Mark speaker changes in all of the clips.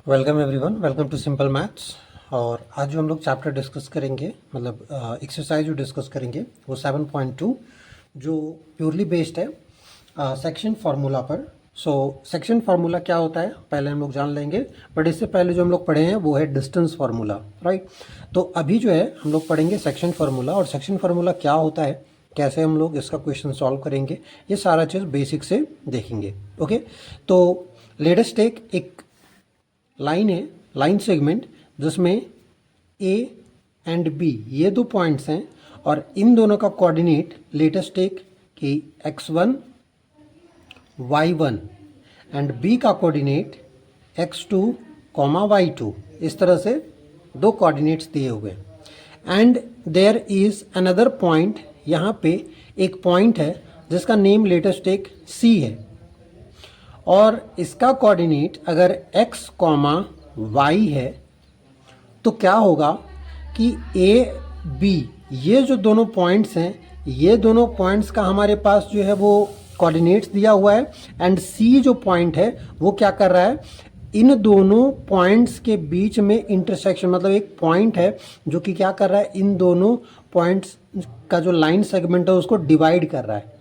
Speaker 1: Welcome everyone, welcome to simple maths. और आज जो हम लोग चैप्टर डिस्कस करेंगे, मतलब एक्सरसाइज जो डिस्कस करेंगे वो 7.2 जो प्योरली बेस्ड है सेक्शन फार्मूला पर। सो सेक्शन फार्मूला क्या होता है पहले हम लोग जान लेंगे, बट इससे पहले जो हम लोग पढ़े हैं वो है डिस्टेंस फार्मूला, राइट। तो अभी जो है हम लोग पढ़ेंगे सेक्शन फार्मूला, और सेक्शन फार्मूला क्या होता है, कैसे हम लोग इसका क्वेश्चन सॉल्व करेंगे, ये सारा चीज़ बेसिक से देखेंगे। ओके, तो लेट अस टेक एक लाइन है, लाइन सेगमेंट, जिसमें ए एंड बी ये दो पॉइंट्स हैं, और इन दोनों का कोऑर्डिनेट लेट अस टेक कि x1 y1 एंड बी का कोऑर्डिनेट x2 y2, इस तरह से दो कोऑर्डिनेट्स दिए हुए। And there is another point, यहाँ पे एक पॉइंट है जिसका name let us take c है, और इसका कोऑर्डिनेट अगर x y है तो क्या होगा कि a b ये जो दोनों पॉइंट्स हैं, ये दोनों पॉइंट्स का हमारे पास जो है वो कोऑर्डिनेट्स दिया हुआ है, एंड c जो पॉइंट है वो क्या कर रहा है, इन दोनों पॉइंट्स के बीच में इंटरसेक्शन, मतलब एक पॉइंट है जो कि क्या कर रहा है, इन दोनों पॉइंट्स का जो लाइन सेगमेंट है उसको डिवाइड कर रहा है।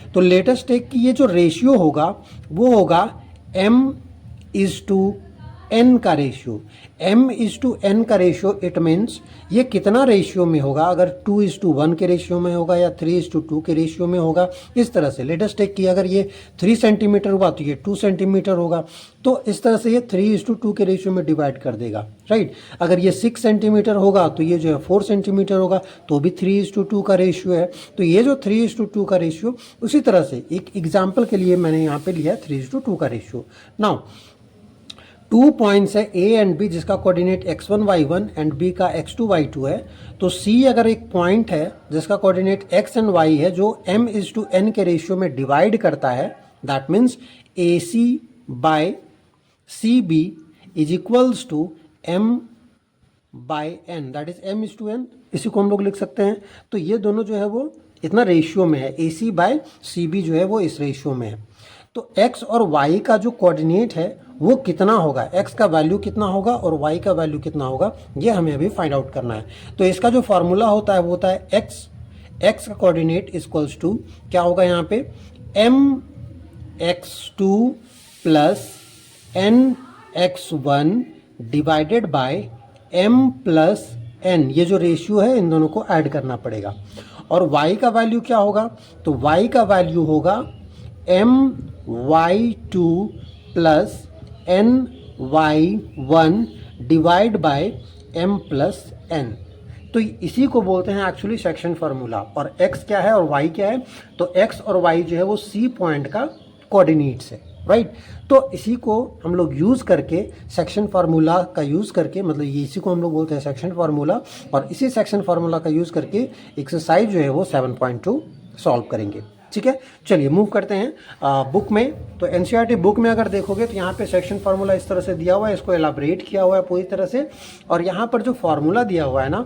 Speaker 1: तो लेटेस्ट टेक कि ये जो रेशियो होगा वो होगा m:n का रेशियो। m:n का रेशियो इट मीन्स ये कितना रेशियो में होगा, अगर 2:1 के रेशियो में होगा या 3:2 के रेशियो में होगा, इस तरह से। लेटेस्ट टेक कि अगर ये 3 सेंटीमीटर हुआ तो ये 2 सेंटीमीटर होगा, तो इस तरह से ये 3:2 के रेशियो में डिवाइड कर देगा, राइट। अगर ये 6 सेंटीमीटर होगा तो ये जो है 4 सेंटीमीटर होगा, तो भी 3:2 का रेशियो है। तो ये जो 3:2 का रेशियो, उसी तरह से एक एग्जाम्पल के लिए मैंने यहाँ पे लिया है 3:2 का रेशियो। नाउ 2 पॉइंट्स है ए एंड बी, जिसका coordinate x1 y1 and B का x2 y2 है। तो c अगर एक पॉइंट है जिसका कोऑर्डिनेट x एंड y है, जो m:n के रेशियो में डिवाइड करता है, that means AC by CB is equals to m/n, that is m:n। इसी को हम लोग लिख सकते हैं। तो ये दोनों जो है वो इतना रेशियो में है, AC बाय CB जो है वो इस रेशियो में है। तो x और y का जो कोऑर्डिनेट है वो कितना होगा, x का वैल्यू कितना होगा और y का वैल्यू कितना होगा, ये हमें अभी फाइंड आउट करना है। तो इसका जो फॉर्मूला होता है वो होता है x का कोऑर्डिनेट इक्वल्स टू क्या होगा यहाँ पे, mx2 plus nx1 divided by m plus n, ये जो रेशियो है इन दोनों को ऐड करना पड़ेगा। और y का वैल्यू क्या होगा, तो y का वैल्यू होगा my2 plus ny1 divide by m plus n। तो इसी को बोलते हैं एक्चुअली सेक्शन फार्मूला। और x क्या है और y क्या है, तो x और y जो है वो c पॉइंट का कोऑर्डिनेट्स है, राइट। तो इसी को हम लोग यूज़ करके सेक्शन फार्मूला का यूज़ करके, मतलब ये इसी को हम लोग बोलते हैं सेक्शन फार्मूला, और इसी सेक्शन फार्मूला का यूज़ करके एक्सरसाइज जो है वो 7.2 सॉल्व करेंगे। ठीक है, चलिए मूव करते हैं बुक में। तो एनसीईआरटी बुक में अगर देखोगे तो यहाँ पे सेक्शन फार्मूला इस तरह से दिया हुआ है, इसको एलाबरेट किया हुआ है पूरी तरह से। और यहाँ पर जो फार्मूला दिया हुआ है ना,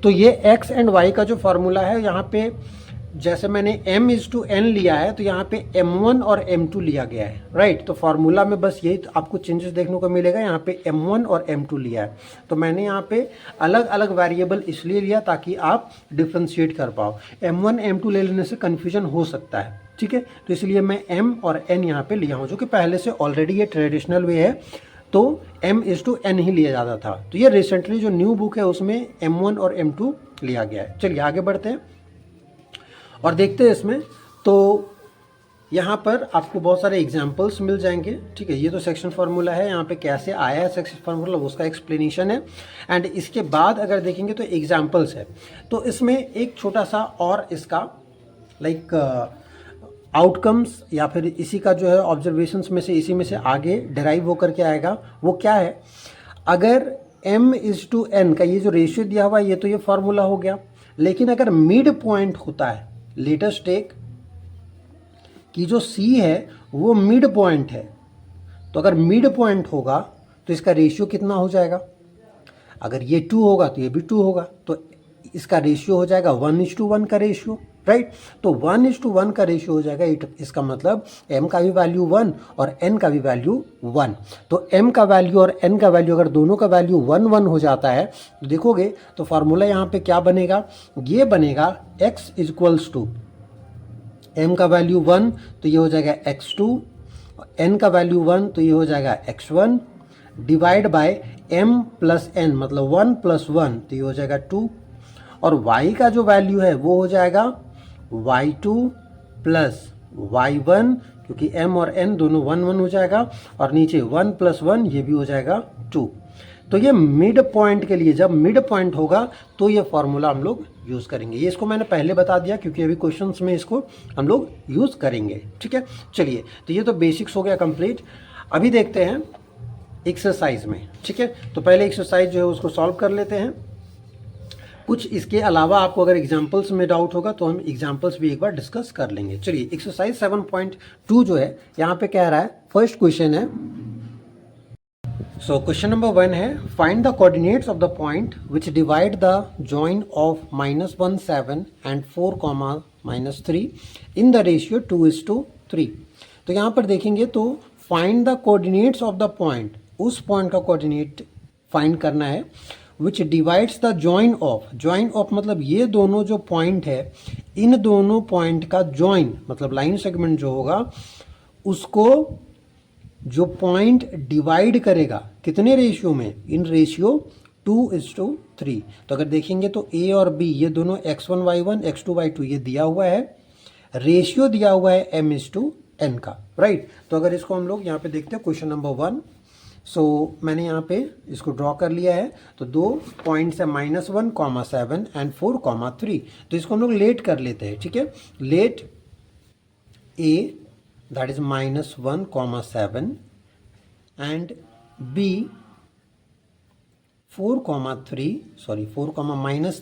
Speaker 1: तो ये x एंड y का जो फार्मूला है, यहाँ पे जैसे मैंने m:n लिया है तो यहाँ पे m1 और m2 लिया गया है, राइट। तो फार्मूला में बस यही तो आपको चेंजेस देखने को मिलेगा, यहाँ पे m1 और m2 लिया है। तो मैंने यहाँ पे अलग अलग वेरिएबल इसलिए लिया ताकि आप डिफ्रेंशिएट कर पाओ। m1 m2 ले लेने से कन्फ्यूजन हो सकता है, ठीक है। तो इसलिए मैं m और n यहाँ पे लिया हूँ, जो कि पहले से ऑलरेडी ये ट्रेडिशनल वे है, तो m:n ही लिया जाता था। तो ये रिसेंटली जो न्यू बुक है उसमें m1 और m2 लिया गया है। चलिए आगे बढ़ते हैं और देखते हैं इसमें। तो यहाँ पर आपको बहुत सारे एग्जाम्पल्स मिल जाएंगे, ठीक है। ये तो सेक्शन फार्मूला है, यहाँ पे कैसे आया है सेक्शन फार्मूला उसका एक्सप्लेनेशन है। एंड इसके बाद अगर देखेंगे तो एग्जाम्पल्स है। तो इसमें एक छोटा सा और इसका लाइक आउटकम्स या फिर इसी का जो है ऑब्जर्वेशंस में से, इसी में से आगे डिराइव होकर के आएगा। वो क्या है, अगर m:n का ये जो रेशियो दिया हुआ है, ये तो ये फार्मूला हो गया। लेकिन अगर मिड पॉइंट होता है, लेटेस्ट टेक कि जो C है वो मिड पॉइंट है, तो अगर मिड पॉइंट होगा तो इसका रेशियो कितना हो जाएगा, अगर ये 2 होगा तो ये भी 2 होगा, तो इसका रेशियो हो जाएगा 1:1 का रेशियो, राइट। तो 1:1 का रेशियो हो जाएगा, इसका मतलब m का भी वैल्यू 1 और n का भी वैल्यू 1। तो m का वैल्यू और n का वैल्यू अगर दोनों का वैल्यू 1 हो जाता है तो देखोगे तो फार्मूला यहाँ पे क्या बनेगा, ये बनेगा x इक्वल्स टू m का वैल्यू 1 तो ये हो जाएगा x2, n का वैल्यू 1 तो ये हो जाएगा x1 divide by m plus n मतलब 1 + 1 तो ये हो जाएगा 2, और y का जो वैल्यू है वो हो जाएगा y2 प्लस y1 क्योंकि m और n दोनों 1 हो जाएगा, और नीचे 1 + 1 ये भी हो जाएगा 2। तो ये मिड पॉइंट के लिए जब मिड पॉइंट होगा तो ये फॉर्मूला हम लोग यूज़ करेंगे। ये इसको मैंने पहले बता दिया क्योंकि अभी क्वेश्चंस में इसको हम लोग यूज़ करेंगे, ठीक है। चलिए, तो ये तो बेसिक्स हो गया कंप्लीट। अभी देखते हैं एक्सरसाइज में, ठीक है। तो पहले एक्सरसाइज जो है उसको सॉल्व कर लेते हैं। कुछ इसके अलावा आपको अगर एग्जाम्पल्स में डाउट होगा तो हम एग्जाम्पल्स भी एक बार डिस्कस कर लेंगे। चलिए, एक्सरसाइज 7.2 जो है यहाँ पे कह रहा है, फर्स्ट क्वेश्चन है। सो क्वेश्चन नंबर 1 है, find the coordinates of the point which divide the join of -1 7 and 4, -3 in the ratio 2:3। तो यहाँ पर देखेंगे तो find the coordinates of the point, उस पॉइंट का कोऑर्डिनेट फाइंड करना है विच divides the join of, join of मतलब ये दोनों जो पॉइंट है इन दोनों पॉइंट का जॉइन मतलब लाइन सेगमेंट जो होगा उसको जो पॉइंट डिवाइड करेगा कितने रेशियो में, इन रेशियो 2:3। तो अगर देखेंगे तो a और b ये दोनों x1 y1 x2 y2 ये दिया हुआ है, रेशियो दिया हुआ है m:n का, राइट। तो अगर इसको हम लोग यहाँ पे देखते हैं क्वेश्चन नंबर 1, सो मैंने यहाँ पे इसको ड्रॉ कर लिया है। तो दो पॉइंट्स है -1, 7 एंड 4, 3। तो इसको हम लोग लेट कर लेते हैं, ठीक है। Let a that is -1, 7 and b 4,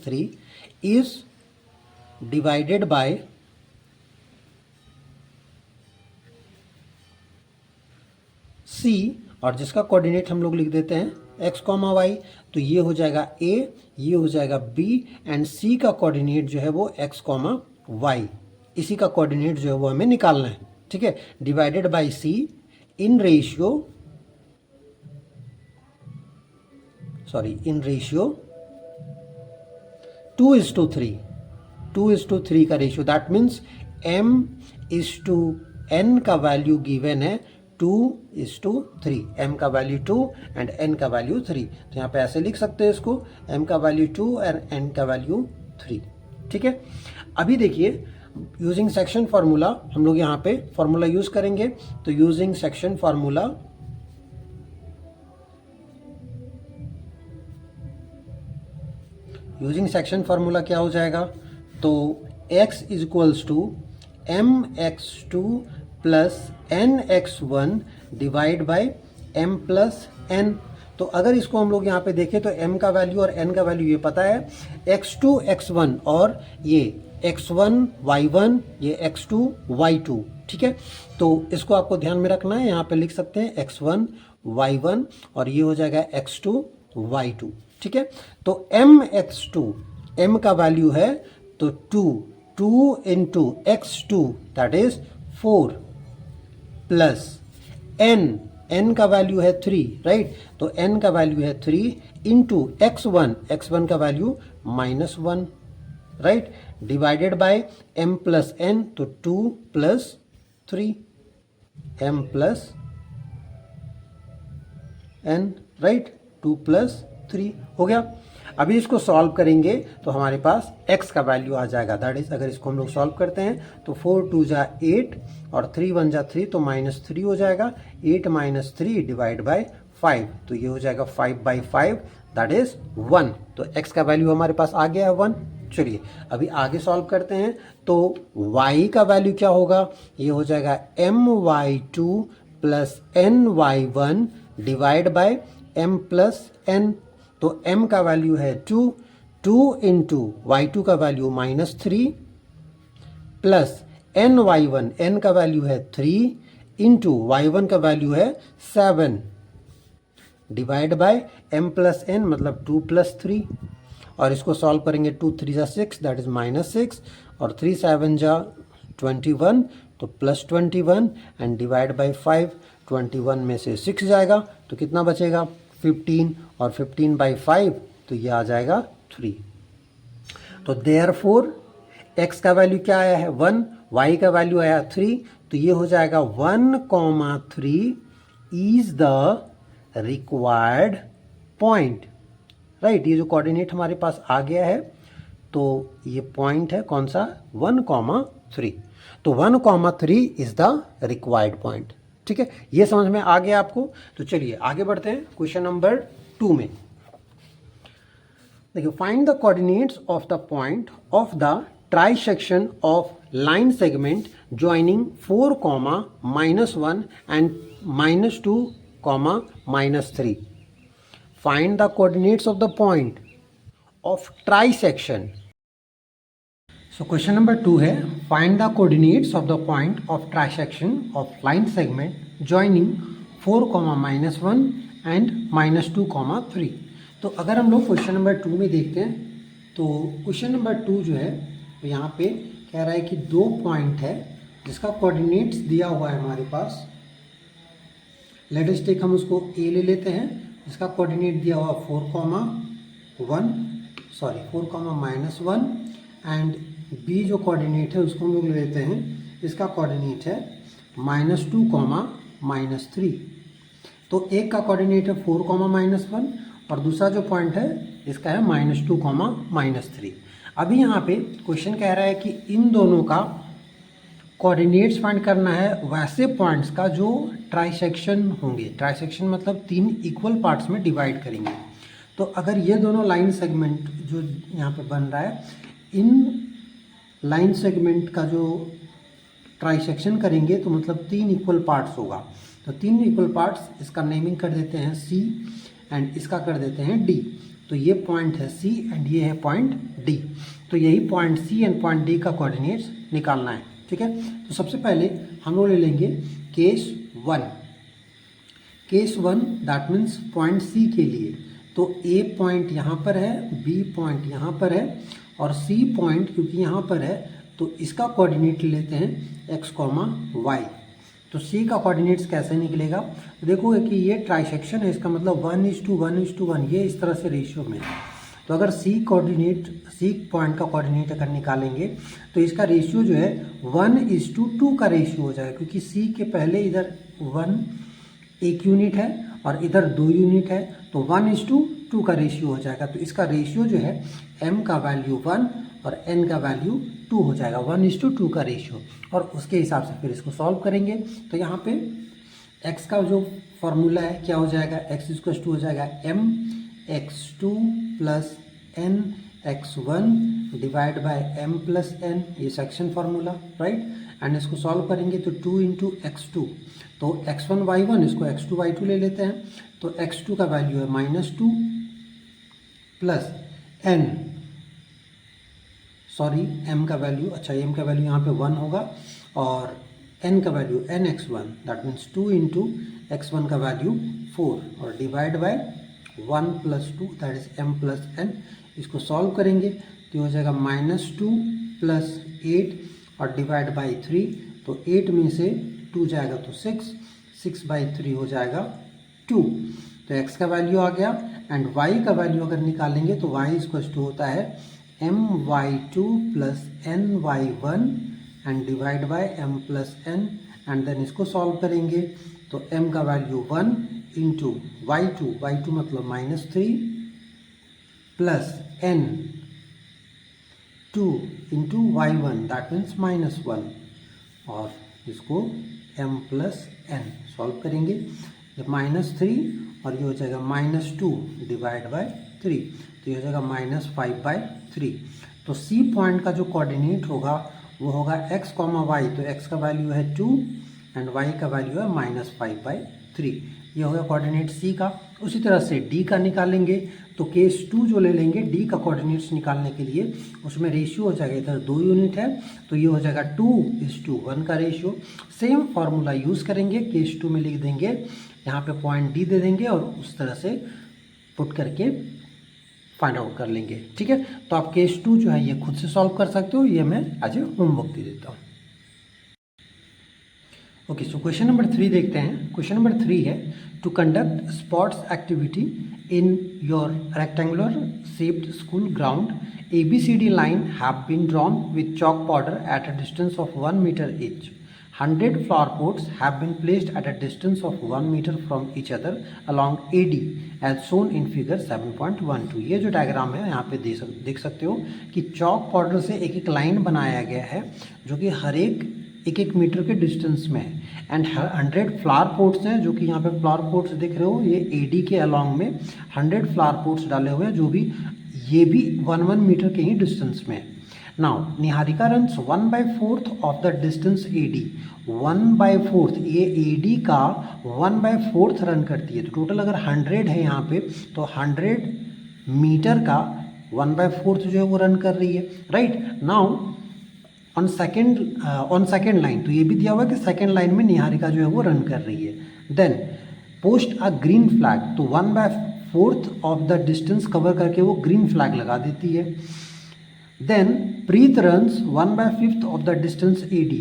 Speaker 1: 3 is divided by c, और जिसका कोऑर्डिनेट हम लोग लिख देते हैं x, y। तो ये हो जाएगा a, ये हो जाएगा b एंड c का कोऑर्डिनेट जो है वो x, y। इसी का कोऑर्डिनेट जो है वो हमें निकालना है, ठीक है। Divided by c in ratio 2:3, 2:3 का रेशियो। दैट मीन्स m:n का वैल्यू गिवन है 2:3, m का वैल्यू 2 एंड n का वैल्यू 3। तो यहाँ पे ऐसे लिख सकते हैं इसको, m का वैल्यू 2 और n का वैल्यू 3, ठीक है। अभी देखिए, यूजिंग सेक्शन फार्मूला हम लोग यहाँ पे फार्मूला यूज करेंगे। तो using section formula, using section formula क्या हो जाएगा, तो x equals to mx2 plus nx1 divide by m plus n। तो अगर इसको हम लोग यहाँ पे देखें तो m का वैल्यू और n का वैल्यू ये पता है, x2 x1 और ये x1 y1 ये x2 y2, ठीक है। तो इसको आपको ध्यान में रखना है, यहाँ पे लिख सकते हैं x1 y1 और ये हो जाएगा x2 y2, ठीक है। तो mx2, m का वैल्यू है तो 2 into x2 that is 4 plus n का वैल्यू है 3, राइट। तो n का वैल्यू है 3 इंटू x1 का value -1, right, divided by m plus n तो 2 + 3 m प्लस n, राइट, 2 + 3 हो गया। अभी इसको सॉल्व करेंगे तो हमारे पास x का वैल्यू आ जाएगा, दैट इज अगर इसको हम लोग सॉल्व करते हैं तो 4 2 जा 8 और 3 1 जा 3 तो -3 हो जाएगा। 8 - 3 डिवाइड बाय 5 तो ये हो जाएगा 5/5 दैट इज 1। तो x का वैल्यू हमारे पास आ गया है 1। चलिए अभी आगे सॉल्व करते हैं। तो y का वैल्यू क्या होगा, ये हो जाएगा my2 plus ny1 divide by m plus n। तो m का वैल्यू है 2 इंटू y2 का वैल्यू -3 प्लस ny1, n का वैल्यू है 3 इंटू y1 का वैल्यू है 7 divide by m plus n मतलब 2 + 3। और इसको सॉल्व करेंगे 2 3 6 दैट इज -6 और 3 7 जा 21, तो प्लस 21 एंड डिवाइड बाई 5, 21 में से 6 जाएगा तो कितना बचेगा 15, और 15 बाई 5 तो ये आ जाएगा 3। तो देयरफॉर x का वैल्यू क्या आया है 1, y का वैल्यू आया 3, तो ये हो जाएगा 1,3 is the required point, right. ये जो कोऑर्डिनेट हमारे पास आ गया है तो ये पॉइंट है कौन सा 1,3, तो 1,3 इज द रिक्वायर्ड पॉइंट। ठीक है, ये समझ में आ गया आपको। तो चलिए आगे बढ़ते हैं क्वेश्चन नंबर 2 में। देखिए, find the coordinates of the point of the trisection of line segment joining 4, -1 and -2, -3। Find the coordinates of the point of trisection. So question number 2 है, find the coordinates of the point of trisection of line segment joining 4, -1 and -2, 3। तो अगर हम लोग question number 2 में देखते हैं तो question number 2 जो है तो यहाँ पे कह रहा है कि 2 पॉइंट है जिसका कोऑर्डिनेट्स दिया हुआ है हमारे पास। लेट अस टेक, हम उसको ए ले लेते हैं जिसका कोऑर्डिनेट दिया हुआ 4, -1 एंड बी जो कोऑर्डिनेट है उसको हम लोग ले लेते हैं, इसका कोऑर्डिनेट है -2, -3। तो एक का कोऑर्डिनेट है 4, -1 और दूसरा जो पॉइंट है इसका है -2, -3। अभी यहाँ पे क्वेश्चन कह रहा है कि इन दोनों का कोऑर्डिनेट्स फाइंड करना है वैसे पॉइंट्स का जो ट्राइसेक्शन होंगे। ट्राइसेक्शन मतलब 3 इक्वल पार्ट्स में डिवाइड करेंगे। तो अगर ये दोनों लाइन सेगमेंट जो यहाँ पे बन रहा है, इन लाइन सेगमेंट का जो ट्राइसेक्शन करेंगे तो मतलब 3 इक्वल पार्ट्स होगा। तो 3 इक्वल पार्ट्स, इसका नेमिंग कर देते हैं C एंड इसका कर देते हैं D। तो ये पॉइंट है C एंड ये है पॉइंट D। तो यही point C and point D का कोऑर्डिनेट्स निकालना है। ठीक है, तो सबसे पहले हम लोग ले लेंगे case 1। Case 1 that means point C के लिए तो A पॉइंट यहाँ पर है, B पॉइंट यहाँ पर है और C पॉइंट क्योंकि यहाँ पर है तो इसका कोऑर्डिनेट लेते हैं x, y। तो C का कोऑर्डिनेट्स कैसे निकलेगा, देखोगे कि ये ट्राइसेक्शन है, इसका मतलब 1:1:1, ये इस तरह से रेशियो में है। तो अगर C पॉइंट का कोऑर्डिनेट अगर निकालेंगे तो इसका रेशियो जो है 1:2 का रेशियो हो जाएगा, क्योंकि C के पहले इधर 1 एक यूनिट है और इधर 2 यूनिट है, तो 1:2 का रेशियो हो जाएगा। तो इसका रेशियो जो है m का वैल्यू 1 और n का वैल्यू 2 हो जाएगा, 1:2 का रेशियो। और उसके हिसाब से फिर इसको सॉल्व करेंगे तो यहाँ पे x का जो फॉर्मूला है क्या हो जाएगा, x हो जाएगा mx2 plus nx1 divide by m+n, ये सेक्शन फार्मूला, राइट। एंड इसको सॉल्व करेंगे तो 2 × x2, तो x1 y1, इसको x2 y2 ले लेते हैं। तो x2 का वैल्यू है -2 प्लस n, सॉरी m का वैल्यू, अच्छा m का वैल्यू यहाँ पे 1 होगा और n का value nx1 that means 2 × x1 का वैल्यू 4 और divide by 1 + 2 that is m+n। इसको सॉल्व करेंगे तो हो जाएगा -2 प्लस 8 और डिवाइड बाई 3, तो 8 में से 2 जाएगा तो 6/3 हो जाएगा 2। तो x का वैल्यू आ गया एंड y का वैल्यू अगर निकालेंगे तो y होता है my2 plus ny1 and divide by m+n and then इसको सॉल्व करेंगे तो m का वैल्यू 1 × y2 मतलब -3 plus n 2 × y1 that means -1 और इसको m+n सॉल्व करेंगे, ये -3 और ये हो जाएगा -2 डिवाइड बाय 3, तो ये हो जाएगा -5/3। तो C पॉइंट का जो कोऑर्डिनेट होगा वो होगा x, y, तो x का वैल्यू है 2 एंड y का वैल्यू है -5/3। ये हो गया कोऑर्डिनेट C का। उसी तरह से D का निकालेंगे तो केस 2 जो ले लेंगे D का कोऑर्डिनेट्स निकालने के लिए, उसमें रेशियो हो जाएगा, इधर 2 यूनिट है तो ये हो जाएगा 2:1 का रेशियो। सेम फार्मूला यूज़ करेंगे, केस 2 में लिख देंगे, यहाँ पे पॉइंट D दे देंगे और उस तरह से पुट करके फाइंड आउट कर लेंगे। ठीक है, तो आप केस 2 जो है ये खुद से सॉल्व कर सकते हो, ये मैं आज होमवर्क दे देता हूँ। ओके, सो क्वेश्चन नंबर 3 देखते हैं। क्वेश्चन नंबर 3 है to conduct sports activity in your rectangular shaped school ground ABCD line have been drawn with chalk powder at a distance of 1 meter each. 100 flower pots have been placed at a distance of 1 meter from each other along AD as shown in figure 7.12. ये जो diagram है यहाँ पे देख सकते हो कि chalk powder से एक एक लाइन बनाया गया है जो कि हर एक एक मीटर के डिस्टेंस में है एंड 100 फ्लावर पोट्स हैं जो कि यहाँ पे फ्लावर पोट्स दिख रहे हो, ये AD के अलॉन्ग में 100 फ्लावर पोट्स डाले हुए हैं जो भी ये भी 1 मीटर के ही डिस्टेंस में है। Now Niharika runs 1/4 of the distance AD, 1/4 ये AD का 1/4 रन करती है, तो टोटल अगर 100 है यहाँ पे तो 100 मीटर का 1/4 जो है वो रन कर रही है। Right, now on second line, तो ये भी दिया हुआ है कि सेकेंड लाइन में निहारिका जो है वो रन कर रही है। देन पोस्ट अ ग्रीन फ्लैग, तो 1/4 ऑफ द डिस्टेंस कवर करके वो ग्रीन फ्लैग लगा देती है। Then Preet runs 1/5 of the distance AD,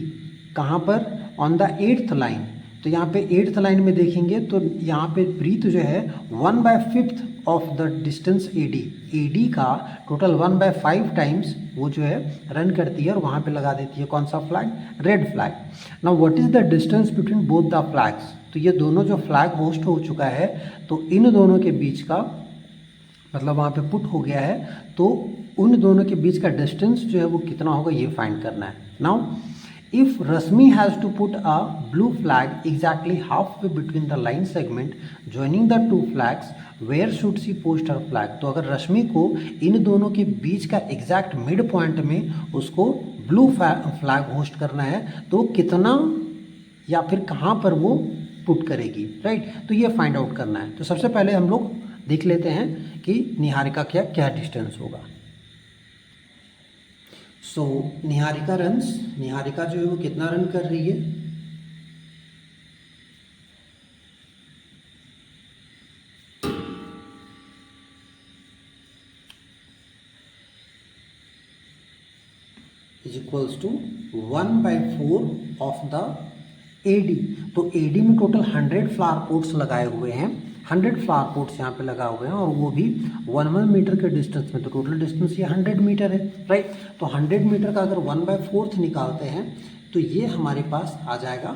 Speaker 1: कहाँ पर? ऑन द 8th लाइन, तो यहाँ पे 8th लाइन में देखेंगे तो यहाँ पे प्रीत जो है 1/5 ऑफ द डिस्टेंस AD का टोटल 1/5 टाइम्स वो जो है रन करती है और वहाँ पे लगा देती है कौन सा flag? Red flag. Now what is the distance between both the flags, तो ये दोनों जो फ्लैग होस्ट हो चुका है तो इन दोनों के बीच का मतलब वहाँ पे पुट हो गया है, तो उन दोनों के बीच का डिस्टेंस जो है वो कितना होगा ये फाइंड करना है। Now if Rashmi has to put a blue flag exactly half way between the line segment joining the two flags, where should she post her flag, तो अगर रश्मि को इन दोनों के बीच का एग्जैक्ट मिड पॉइंट में उसको ब्लू फ्लैग होस्ट करना है तो कितना या फिर कहाँ पर वो पुट करेगी। राइट, तो ये फाइंड आउट करना है। तो सबसे पहले हम लोग देख लेते हैं कि निहारिका क्या क्या डिस्टेंस होगा। सो निहारिका रन्स, निहारिका जो है वो कितना रन कर रही है? Is equals to 1/4 of the AD, तो AD में टोटल 100 फ्लावर पोट्स लगाए हुए हैं, 100 फ्लावर पोट्स यहाँ पे लगा हुए हैं और वो भी 1 मीटर के डिस्टेंस में, तो टोटल डिस्टेंस ये 100 मीटर है। राइट, तो 100 मीटर का अगर 1/4 निकालते हैं तो ये हमारे पास आ जाएगा,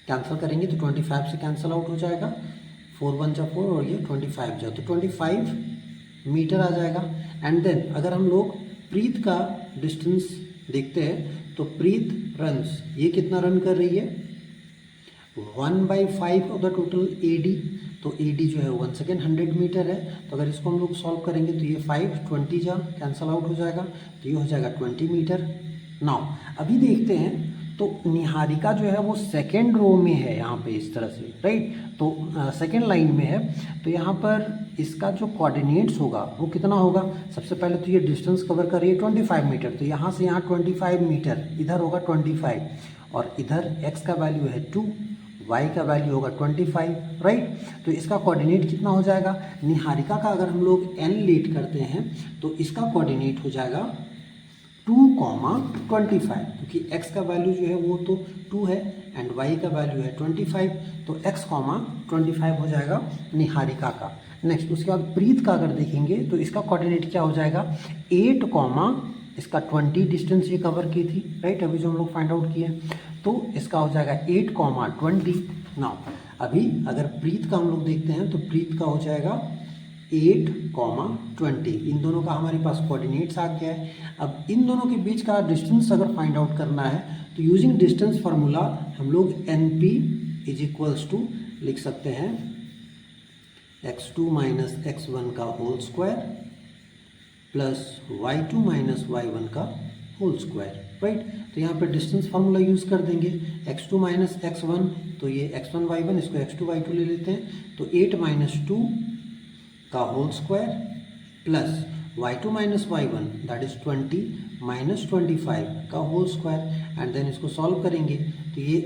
Speaker 1: कैंसिल करेंगे तो 25 से कैंसिल आउट हो जाएगा, 4 1 जा 4 और ये 25 जा, तो 25 मीटर आ जाएगा। एंड देन अगर हम लोग प्रीत का डिस्टेंस देखते हैं तो प्रीत रन्स ये कितना रन कर रही है? 1/5 ऑफ द टोटल AD, तो AD जो है 1 सेकेंड 100 मीटर है, तो अगर इसको हम लोग सॉल्व करेंगे तो ये 5 20 जा कैंसिल आउट हो जाएगा, तो ये हो जाएगा 20 मीटर। नाउ अभी देखते हैं तो निहारिका जो है वो सेकेंड रो में है यहाँ पे इस तरह से। राइट, तो सेकेंड लाइन में है, तो यहाँ पर इसका जो कोऑर्डिनेट्स होगा वो कितना होगा? सबसे पहले तो ये डिस्टेंस कवर कर रही है 25 मीटर, तो यहाँ से यहाँ 25 मीटर, इधर होगा 25 और इधर x का वैल्यू है 2, y का वैल्यू होगा 25। राइट, तो इसका कोऑर्डिनेट कितना हो जाएगा? निहारिका का अगर हम लोग n लेट करते हैं तो इसका कोऑर्डिनेट हो जाएगा 2,25, क्योंकि x का वैल्यू जो है वो तो 2 है एंड y का वैल्यू है 25, तो x, 25 हो जाएगा निहारिका का। नेक्स्ट उसके बाद प्रीत का अगर देखेंगे तो इसका कोऑर्डिनेट क्या हो जाएगा? 8, इसका 20 डिस्टेंस ये कवर की थी। राइट, अभी जो हम लोग फाइंड आउट किए तो इसका हो जाएगा 8, 20। नाउ अभी अगर प्रीत का हम लोग देखते हैं तो प्रीत का हो जाएगा 8, 20, इन दोनों का हमारे पास कोऑर्डिनेट्स आ गया है। अब इन दोनों के बीच का डिस्टेंस अगर फाइंड आउट करना है तो यूजिंग डिस्टेंस फार्मूला हम लोग NP इज इक्वल्स टू लिख सकते हैं x2 माइनस x1 का whole square plus y2 minus y1 का होल स्क्वायर। राइट, तो यहाँ पे डिस्टेंस फार्मूला यूज़ कर देंगे, x2 माइनस x1 तो ये x1 y1, इसको x2 y2 ले लेते हैं, तो 8 माइनस 2 का whole square plus y2 minus y1 that is 20 minus 25 का होल स्क्वायर एंड देन इसको सॉल्व करेंगे तो ये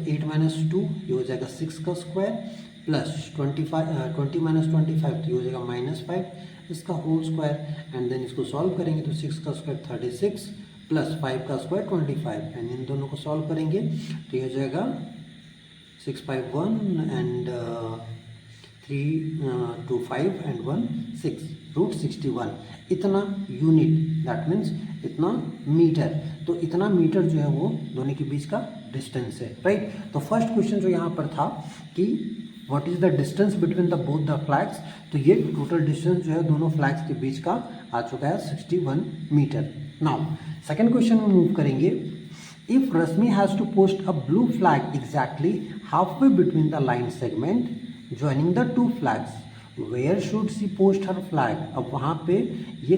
Speaker 1: 8 माइनस 2 ये हो जाएगा 6 का स्क्वायर प्लस 20 माइनस 25 तो ये हो जाएगा -5 इसका होल स्क्वायर, एंड देन इसको सॉल्व करेंगे तो 6 का स्क्वायर 36 प्लस 5 का स्क्वायर 25, एंड इन दोनों को सॉल्व करेंगे तो ये हो जाएगा 651 एंड 3 2 5 एंड 1 6 √61 इतना यूनिट, दैट मीन्स इतना मीटर। तो इतना मीटर जो है वो दोनों के बीच का डिस्टेंस है, राइट। तो फर्स्ट क्वेश्चन जो यहाँ पर था कि what is the distance between the both the flags, तो ये टोटल डिस्टेंस जो है दोनों फ्लैग्स के बीच का आ चुका है 61 मीटर। नाउ सेकेंड क्वेश्चन में मूव करेंगे। If Rashmi has to post a blue flag exactly halfway between the line segment joining the two flags, where should she post her flag? अब वहाँ पे ये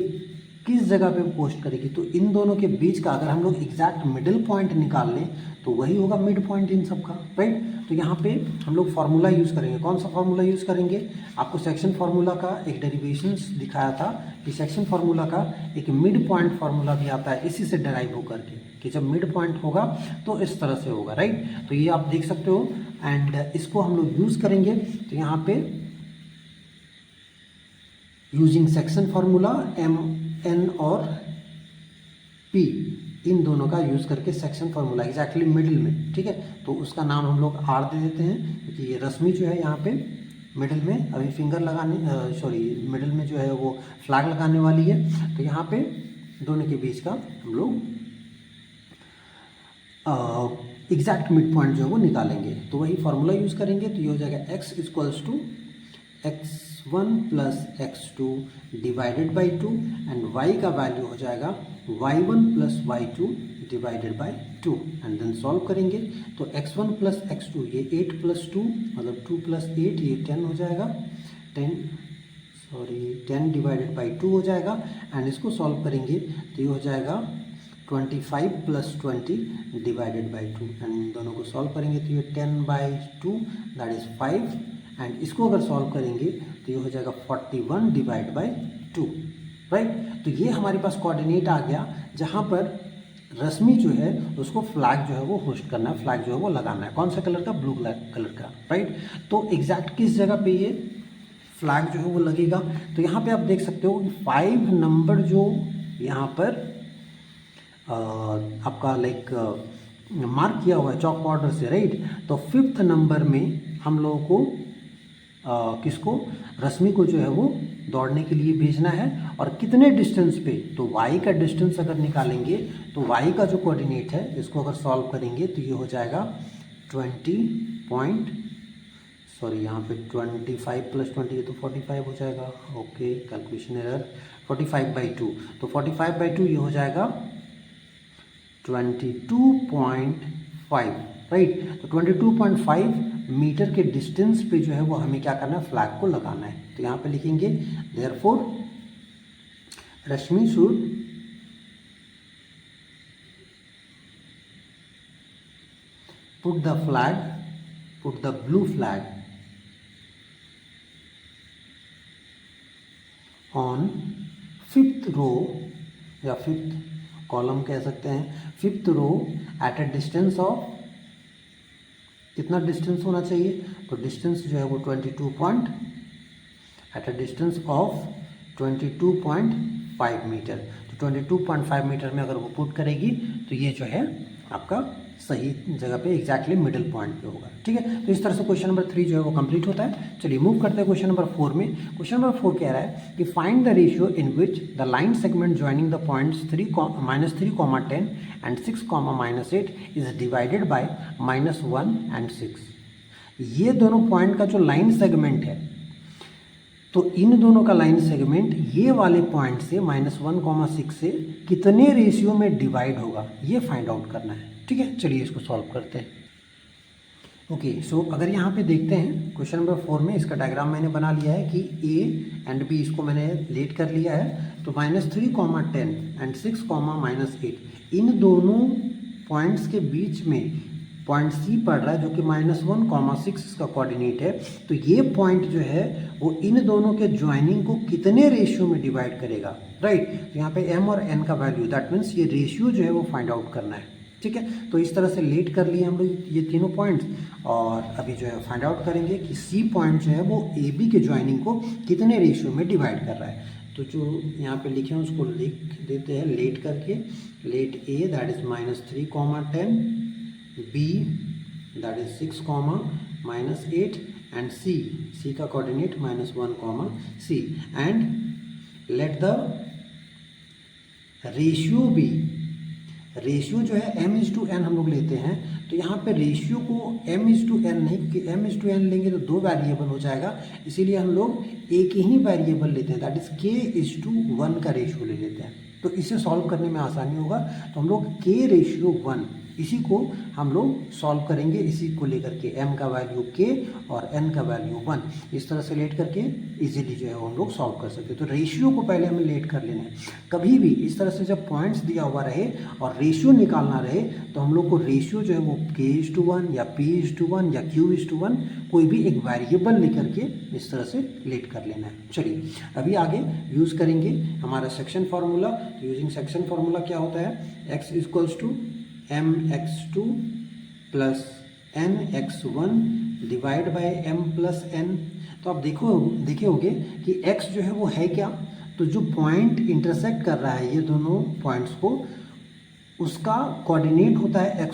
Speaker 1: किस जगह पे पोस्ट करेगी, तो इन दोनों के बीच का अगर हम लोग एग्जैक्ट मिडिल पॉइंट निकाल लें तो वही होगा मिड पॉइंट इन सब का, राइट। तो यहाँ पे हम लोग फार्मूला यूज़ करेंगे। कौन सा फार्मूला यूज़ करेंगे? आपको सेक्शन फार्मूला का एक डेरिवेशंस दिखाया था कि सेक्शन फार्मूला का एक मिड पॉइंट फार्मूला भी आता है इसी से डराइव होकर के, कि जब मिड पॉइंट होगा तो इस तरह से होगा, राइट। तो ये आप देख सकते हो, एंड इसको हम लोग यूज़ करेंगे। तो यहाँ पे using section formula M N और पी इन दोनों का यूज़ करके सेक्शन फार्मूला एग्जैक्टली मिडिल में, ठीक है, तो उसका नाम हम लोग आर दे देते हैं, क्योंकि ये रश्मि जो है यहाँ पे मिडिल में अभी फिंगर लगाने मिडिल में जो है वो फ्लैग लगाने वाली है। तो यहाँ पे दोनों के बीच का हम लोग एग्जैक्ट मिड पॉइंट जो है वो निकालेंगे। तो वही फार्मूला यूज़ करेंगे। तो ये हो जाएगा x equals to x1 plus x2 divided by 2, and y का वैल्यू हो जाएगा y1 plus y2 divided by 2, and then solve करेंगे। तो x1 प्लस x2 ये 8 प्लस 2 मतलब 2 प्लस 8 ये 10 हो जाएगा, 10 डिवाइडेड बाई 2 हो जाएगा, एंड इसको सॉल्व करेंगे तो ये हो जाएगा 25 plus 20 divided by 2, and in दोनों को सॉल्व करेंगे तो ये 10/2 दैट इज़ 5, एंड इसको अगर सॉल्व करेंगे तो ये हो जाएगा 41 डिवाइड बाई 2, राइट। तो ये हमारे पास कोऑर्डिनेट आ गया जहाँ पर रश्मि जो है उसको फ्लैग जो है वो होस्ट करना है, फ्लैग जो है वो लगाना है। कौन सा कलर का? ब्लू कलर का, राइट। तो एग्जैक्ट किस जगह पे ये फ्लैग जो है वो लगेगा? तो यहाँ पे आप देख सकते हो 5 नंबर जो यहाँ पर आपका लाइक मार्क किया हुआ है चॉक बॉर्डर से, राइट। तो 5th नंबर में हम लोगों को किसको? रश्मि को जो है वो दौड़ने के लिए भेजना है, और कितने डिस्टेंस पे? तो y का डिस्टेंस अगर निकालेंगे तो y का जो कोऑर्डिनेट है इसको अगर सॉल्व करेंगे तो ये हो जाएगा 25 प्लस 20 ये तो 45 हो जाएगा, ओके कैलकुलेशन एरर, 45/2। तो 45/2 ये हो जाएगा 22.5, राइट। तो 22.5 मीटर के डिस्टेंस पे जो है वो हमें क्या करना है? फ्लैग को लगाना है। तो यहाँ पे लिखेंगे therefore Rashmi should put the blue flag on 5th row या 5th कॉलम कह सकते हैं, 5th row at a distance of, कितना डिस्टेंस होना चाहिए? तो डिस्टेंस जो है वो 22.5 मीटर। तो 22.5 मीटर में अगर वो पुट करेगी तो ये जो है आपका सही जगह पे एग्जैक्टली मिडिल पॉइंट पे होगा, ठीक है। तो इस तरह से क्वेश्चन नंबर 3 जो है वो कंप्लीट होता है। चलिए मूव करते हैं क्वेश्चन नंबर 4 में। क्वेश्चन नंबर 4 कह रहा है कि find the ratio in which the line segment joining the points -3, 10 and 6, -8 is divided bye -1 and 6। ये दोनों पॉइंट का जो लाइन सेगमेंट है, तो इन दोनों का लाइन सेगमेंट ये वाले पॉइंट से -1, 6 से कितने रेशियो में डिवाइड होगा, ये फाइंड आउट करना है, ठीक है। चलिए इसको सॉल्व करते हैं। ओके, सो अगर यहाँ पे देखते हैं क्वेश्चन नंबर 4 में इसका डायग्राम मैंने बना लिया है कि ए एंड बी इसको मैंने लेट कर लिया है। तो -3, 10 एंड 6, -8 इन दोनों पॉइंट्स के बीच में पॉइंट सी पड़ रहा है जो कि -1, 6 इसका कोऑर्डिनेट है। तो ये पॉइंट जो है वो इन दोनों के ज्वाइनिंग को कितने रेशियो में डिवाइड करेगा, राइट। तो यहाँ पे m और n का वैल्यू, दैट मीन्स ये रेशियो जो है वो फाइंड आउट करना है, ठीक है। तो इस तरह से लेट कर लिए हम लोग ये तीनों पॉइंट्स, और अभी जो है फाइंड आउट करेंगे कि सी पॉइंट जो है वो ए बी के ज्वाइनिंग को कितने रेशियो में डिवाइड कर रहा है। तो जो यहाँ पे लिखे हैं उसको लिख देते हैं लेट करके। Let A that is -3, 10, B that is 6, -8 and C का coordinate -1, C and let the ratio B. Ratio जो है m/n हम लोग लेते हैं, तो यहाँ पे रेशियो को m/n नहीं, क्योंकि m/n लेंगे तो 2 वेरिएबल हो जाएगा, इसीलिए हम लोग एक ही वेरिएबल लेते हैं, दैट इज k/1 का रेशियो ले लेते हैं। तो इसे सॉल्व करने में आसानी होगा, तो हम लोग k/1 इसी को हम लोग सॉल्व करेंगे, इसी को लेकर के m का वैल्यू k और n का वैल्यू 1, इस तरह से लेट करके इजीली जो है वो हम लोग सॉल्व कर सकते हैं। तो रेशियो को पहले हमें लेट कर लेना है। कभी भी इस तरह से जब पॉइंट्स दिया हुआ रहे और रेशियो निकालना रहे, तो हम लोग को रेशियो जो है वो k/1 या p/1 या q/1 कोई भी एक वेरिएबल लेकर के इस तरह से लेट कर लेना है। चलिए अभी आगे यूज़ करेंगे हमारा सेक्शन फार्मूला। तो यूजिंग सेक्शन फार्मूला क्या होता है, x = mx2 plus nx1 divide by m plus n। तो आप देखे होंगे कि x जो है वो है क्या, तो जो पॉइंट इंटरसेक्ट कर रहा है ये दोनों पॉइंट्स को, उसका कोऑर्डिनेट होता है x,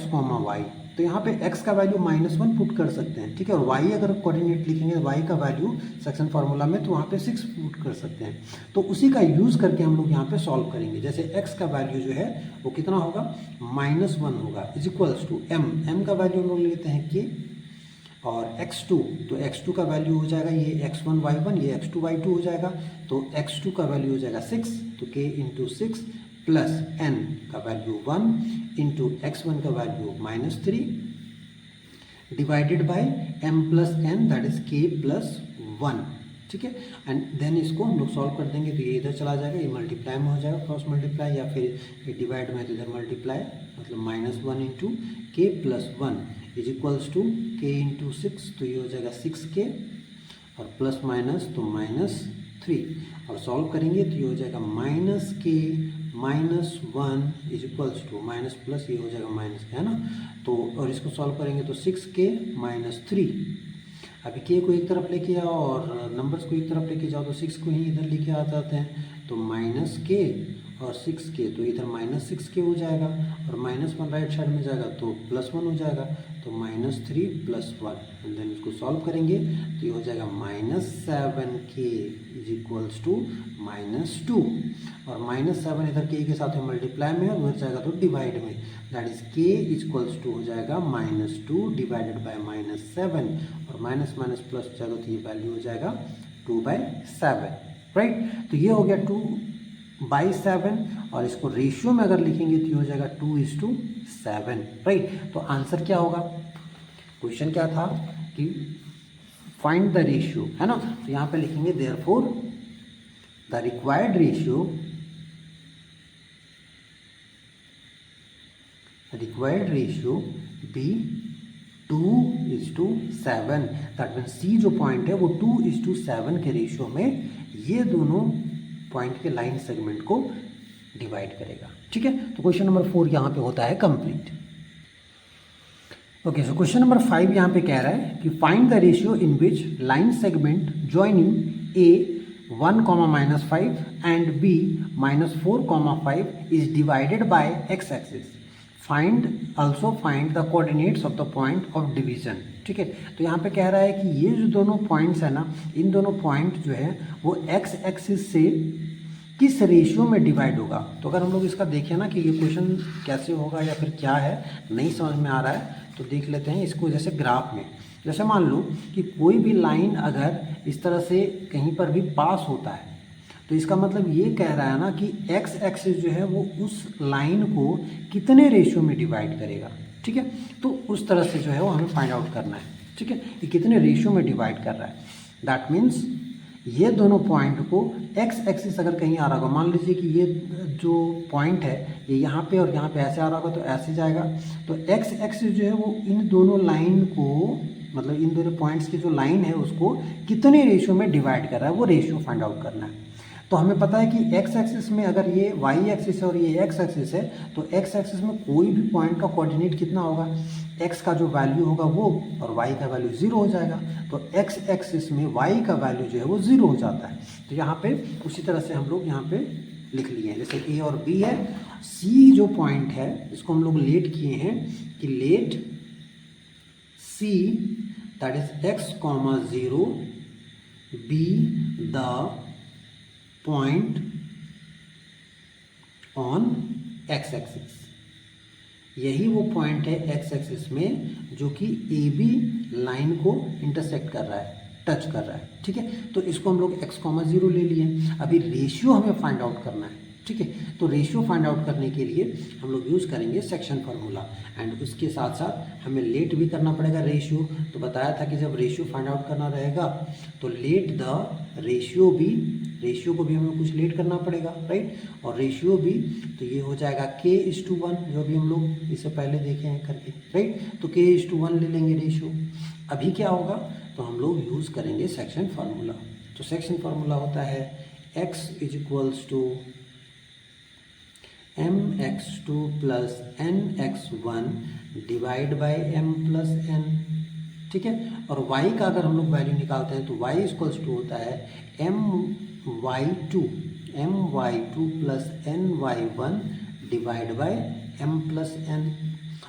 Speaker 1: y। तो यहाँ पे x का वैल्यू -1 पुट कर सकते हैं, ठीक है। और y अगर कोऑर्डिनेट लिखेंगे y का वैल्यू सेक्शन फार्मूला में, तो वहाँ पे 6 पुट कर सकते हैं। तो उसी का यूज़ करके हम लोग यहाँ पे सॉल्व करेंगे। जैसे x का वैल्यू जो है वो कितना होगा, -1 होगा, = m का वैल्यू हम लोग लेते हैं k, और x2, तो x2 का वैल्यू हो जाएगा ये x1 y1, ये x2 y2 हो जाएगा। तो x2 का वैल्यू हो जाएगा 6, तो k × 6 प्लस n का वैल्यू 1 इंटू x1 का value -3 divided by m plus n that is k plus 1, ठीक है। एंड देन इसको हम लोग सॉल्व कर देंगे, तो ये इधर चला जाएगा, ये मल्टीप्लाई में हो जाएगा, क्रॉस मल्टीप्लाई, या फिर ये डिवाइड में तो इधर मल्टीप्लाई, मतलब -1 इंटू k प्लस 1 = k × 6, तो ये हो जाएगा 6k, और प्लस माइनस तो -3, और सॉल्व करेंगे तो ये हो जाएगा -k -1 = माइनस प्लस, ये हो जाएगा माइनस, है ना। तो और इसको सॉल्व करेंगे तो 6k -3, अभी k को एक तरफ लेके आओ और नंबर्स को एक तरफ लेके जाओ, तो 6 को ही इधर लेके आ जाते हैं, तो -k और 6k, तो इधर -6k हो जाएगा, और -1 राइट साइड में जाएगा तो +1 हो जाएगा, तो -3 + 1, एंड देन इसको सॉल्व करेंगे तो ये हो जाएगा -7k = -2, और -7 इधर k के साथ मल्टीप्लाई में है, उधर जाएगा तो डिवाइड में, दैट इज k हो जाएगा -2 डिवाइडेड बाय -7, और माइनस माइनस प्लस हो जाएगा, तो ये वैल्यू हो जाएगा 2/7, राइट। तो ये हो गया 2/7, और इसको रेशियो में अगर लिखेंगे तो ये हो जाएगा 2:7, राइट। तो आंसर क्या होगा, क्वेश्चन क्या था कि फाइंड द रेशियो, है ना। तो यहाँ पे लिखेंगे therefore the required ratio B 2:7, that means C जो पॉइंट है वो 2:7 के रेशियो में ये दोनों पॉइंट के लाइन सेगमेंट को डिवाइड करेगा, ठीक है। तो क्वेश्चन नंबर 4 यहाँ पे होता है complete. Okay, so question number 5 यहाँ पे कह रहा है कि find the ratio in which line segment joining A 1, -5 and B -4, 5 is divided by x axis. Also find the coordinates of the point of division, ठीक है। तो यहाँ पे कह रहा है कि ये जो दोनों पॉइंट्स है ना, इन दोनों पॉइंट जो है वो x एक्सिस से किस रेशियो में डिवाइड होगा। तो अगर हम लोग इसका देखें ना कि ये क्वेश्चन कैसे होगा या फिर क्या है, नहीं समझ में आ रहा है, तो देख लेते हैं इसको। जैसे ग्राफ में, जैसे मान लो कि कोई भी लाइन अगर इस तरह से कहीं पर भी पास होता है, तो इसका मतलब ये कह रहा है ना कि x एक्सिस जो है वो उस लाइन को कितने रेशियो में डिवाइड करेगा, ठीक है। तो उस तरह से जो है वो हमें फाइंड आउट करना है, ठीक है, ये कितने रेशियो में डिवाइड कर रहा है। दैट मीन्स ये दोनों पॉइंट को x एक्सिस अगर कहीं आ रहा होगा, मान लीजिए कि ये जो पॉइंट है ये यहाँ पे और यहाँ पे ऐसे आ रहा होगा, तो ऐसे जाएगा। तो x एक्सिस जो है वो इन दोनों लाइन को, मतलब इन दोनों पॉइंट्स की जो लाइन है उसको कितने रेशियो में डिवाइड कर रहा है, वो रेशियो फाइंड आउट करना है। तो हमें पता है कि एक्स एक्सिस में अगर ये वाई एक्सिस है और ये एक्स एक्सिस है, तो एक्स एक्सिस में कोई भी पॉइंट का कोऑर्डिनेट कितना होगा, एक्स का जो वैल्यू होगा वो और वाई का वैल्यू 0 हो जाएगा। तो एक्स एक्सिस में वाई का वैल्यू जो है वो 0 हो जाता है। तो यहाँ पे उसी तरह से हम लोग यहाँ पे लिख लिए हैं, जैसे ए और बी है। सी जो पॉइंट है इसको हम लोग लेट किए हैं कि let see that is x comma 0 be the point on x axis. यही वो पॉइंट है एक्स एक्सिस में जो कि ए बी लाइन को इंटरसेक्ट कर रहा है, टच कर रहा है। ठीक है, तो इसको हम लोग x, 0 ले लिए। अभी रेशियो हमें फाइंड आउट करना है। ठीक है, तो रेशियो फाइंड आउट करने के लिए हम लोग यूज़ करेंगे सेक्शन फार्मूला, एंड उसके साथ साथ हमें लेट भी करना पड़ेगा रेशियो। तो बताया था कि जब रेशियो फाइंड आउट करना रहेगा तो लेट द रेशियो भी, रेशियो को भी हमें कुछ लेट करना पड़ेगा, राइट। और रेशियो भी तो ये हो जाएगा k:1, जो भी हम लोग इससे पहले देखे हैं करके, राइट। तो k:1 ले लेंगे रेशियो। अभी क्या होगा, तो हम लोग यूज़ करेंगे सेक्शन फार्मूला। तो सेक्शन फार्मूला होता है x = mx2 + nx1 divide by m + n। ठीक है, और y का अगर हम लोग वैल्यू निकालते हैं तो y = होता है my2 + ny1 divide by m + n।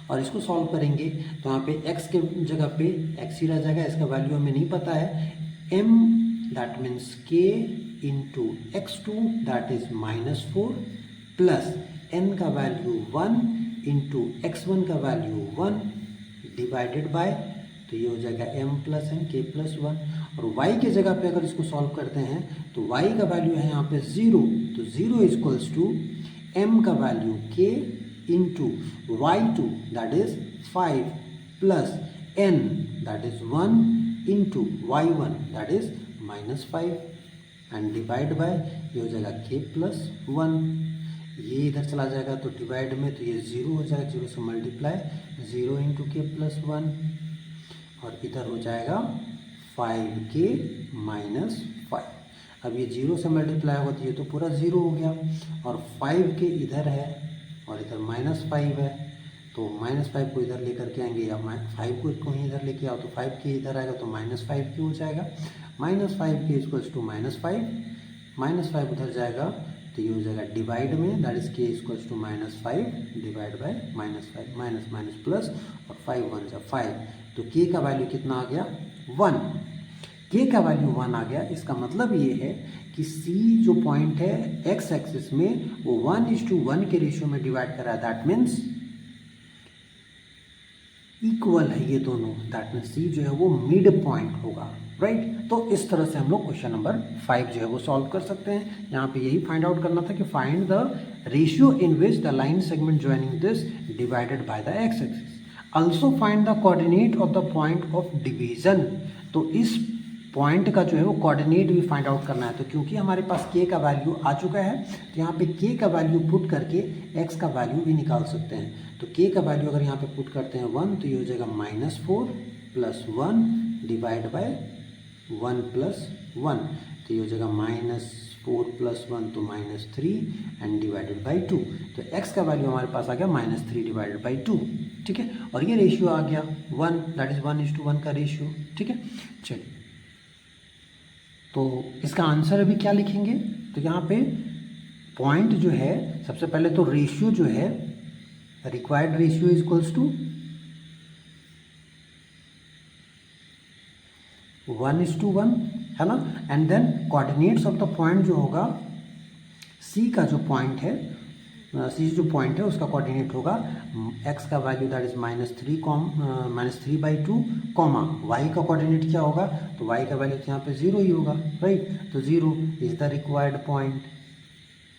Speaker 1: और इसको सॉल्व करेंगे तो यहाँ पे x के जगह पे x ही रह जाएगा, इसका वैल्यू हमें नहीं पता है। m that means k into x2 that is -4 plus n का वैल्यू 1 इंटू x1 का वैल्यू 1 डिवाइडेड बाय, तो ये हो जाएगा m + n k+1। और y के जगह पे अगर इसको सॉल्व करते हैं तो y का वैल्यू है यहाँ पे 0, तो 0 = m का value k into y2 that is 5 plus n that is 1 into y1 that is -5 and divide bye, ये हो जाएगा k+1। ये इधर चला जाएगा तो डिवाइड में तो ये 0 हो जाएगा, 0 से मल्टीप्लाई 0 इंटू k+1, और इधर हो जाएगा 5k - 5। अब ये 0 से मल्टीप्लाई होगा तो ये तो पूरा 0 हो गया, और 5k इधर है और इधर -5 है, तो -5 को इधर लेकर के आएंगे, या 5 को कहीं इधर लेके आओ तो 5k इधर आएगा तो -5k हो जाएगा। -5k = -5 उधर जाएगा तो ये हो जाएगा डिवाइड में, that is k = -5 divide by -5, minus plus, और 5 1 जा 5, तो k का वैल्यू कितना आ गया 1। k का वैल्यू 1 आ गया, इसका मतलब ये है कि c जो पॉइंट है x एक्सिस में वो 1:1 के रेशियो में डिवाइड कर रहा है, दैट मीन्स इक्वल है ये दोनों, दैट मीन्स c जो है वो मिड पॉइंट होगा, राइट। तो इस तरह से हम लोग क्वेश्चन नंबर 5 जो है वो सॉल्व कर सकते हैं। यहाँ पे यही फाइंड आउट करना था कि find the ratio in which the line segment joining this divided by the x axis, also find the coordinate of the point of division. तो इस पॉइंट का जो है वो कोऑर्डिनेट भी फाइंड आउट करना है। तो क्योंकि हमारे पास k का वैल्यू आ चुका है तो यहाँ पे k का वैल्यू पुट करके x का वैल्यू भी निकाल सकते हैं। तो k का वैल्यू अगर यहाँ पे पुट करते हैं 1 तो ये हो जाएगा -4 + 1 डिवाइड बाय 1 + 1, तो ये हो जाएगा -4 + 1 तो -3 एंड डिवाइडेड बाय 2। तो x का वैल्यू हमारे पास आ गया -3 डिवाइडेड बाय 2। ठीक है, और ये रेशियो आ गया 1, दैट इज 1:1 का रेशियो। ठीक है, चलिए तो इसका आंसर अभी क्या लिखेंगे, तो यहाँ पे पॉइंट जो है सबसे पहले तो रेशियो जो है रिक्वायर्ड रेशियो = 1:1 है ना, and then coordinates of the point जो होगा सी का जो पॉइंट है, सी जो पॉइंट है उसका कोऑर्डिनेट होगा x का value that is -3/2 comma y का कोऑर्डिनेट क्या होगा, तो y का वैल्यू तो यहाँ पे 0 ही होगा, राइट। तो 0 इज द रिक्वायर्ड पॉइंट।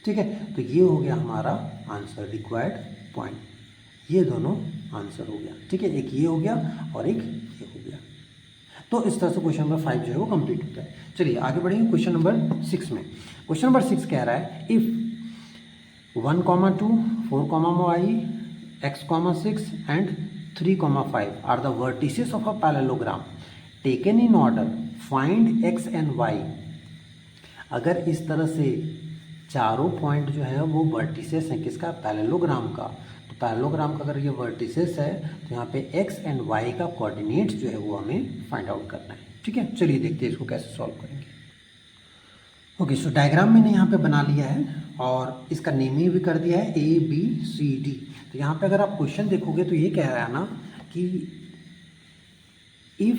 Speaker 1: ठीक है, तो ये हो गया हमारा आंसर, रिक्वायर्ड पॉइंट। ये दोनों आंसर हो गया। ठीक है, एक ये हो गया और एक ये हो गया। तो इस तरह से क्वेश्चन नंबर 5 जो है वो कंप्लीट होता है। चलिए आगे बढ़ेंगे क्वेश्चन नंबर 6 में। क्वेश्चन नंबर 6 कह रहा है if 1, 2, 4, y, x, 6 and 3, 5 are the vertices of a parallelogram taken in order, find x and y। अगर इस तरह से चारों पॉइंट जो है वो वर्टिसेस हैं किसका, पैरेललोग्राम का। तो पैरेललोग्राम का अगर ये वर्टिसेस है तो यहाँ पे एक्स एंड वाई का कोऑर्डिनेट्स जो है वो हमें फाइंड आउट करना है। ठीक है, चलिए देखते हैं इसको कैसे सॉल्व करेंगे। ओके, सो डायग्राम मैंने यहाँ पे बना लिया है और इसका नेमिंग भी कर दिया है ABCD। तो यहाँ पे अगर आप क्वेश्चन देखोगे तो ये कह रहा है ना कि if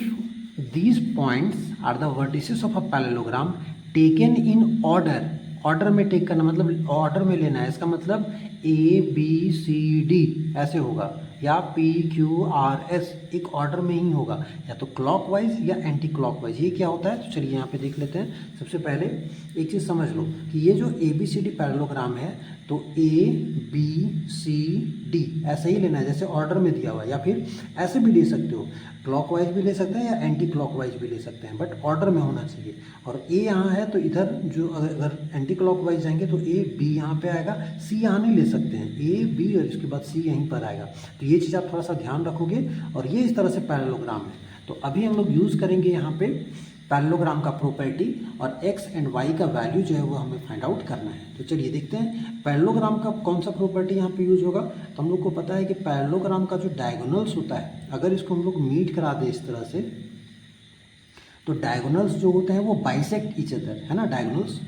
Speaker 1: these points are the vertices of a parallelogram taken in order, order में टेक करना मतलब ऑर्डर में लेना है, इसका मतलब ABCD ऐसे होगा, या PQRS एक ऑर्डर में ही होगा, या तो क्लॉकवाइज या एंटी क्लॉकवाइज। ये क्या होता है, तो चलिए यहाँ पे देख लेते हैं। सबसे पहले एक चीज़ समझ लो कि ये जो ABCD पैरेललोग्राम है तो ABCD ऐसे ही लेना है जैसे ऑर्डर में दिया हुआ है, या फिर ऐसे भी ले सकते हो, क्लॉकवाइज भी ले सकते हैं या एंटी क्लॉकवाइज भी ले सकते हैं, बट ऑर्डर में होना चाहिए। और A यहाँ है तो इधर जो अगर एंटी क्लॉकवाइज जाएंगे तो AB यहाँ पे आएगा, C यहाँ नहीं ले सकते हैं, AB और इसके बाद C यहीं पर आएगा। तो ये चीज़ आप थोड़ा सा ध्यान रखोगे और ये इस तरह से पैरेललोग्राम है। तो अभी हम लोग यूज़ करेंगे यहाँ पे पैरेललोग्राम का प्रॉपर्टी और x एंड y का वैल्यू जो है वो हमें फाइंड आउट करना है। तो चलिए देखते हैं पैरेललोग्राम का कौन सा प्रॉपर्टी यहाँ पे यूज होगा। तो हम लोग को पता है कि पैरेललोग्राम का जो डायगोनल्स होता है, अगर इसको हम लोग मीट करा दें इस तरह से, तो डायगोनल्स जो होते हैं वो बाइसेक्ट ईच अदर, है ना, diagonals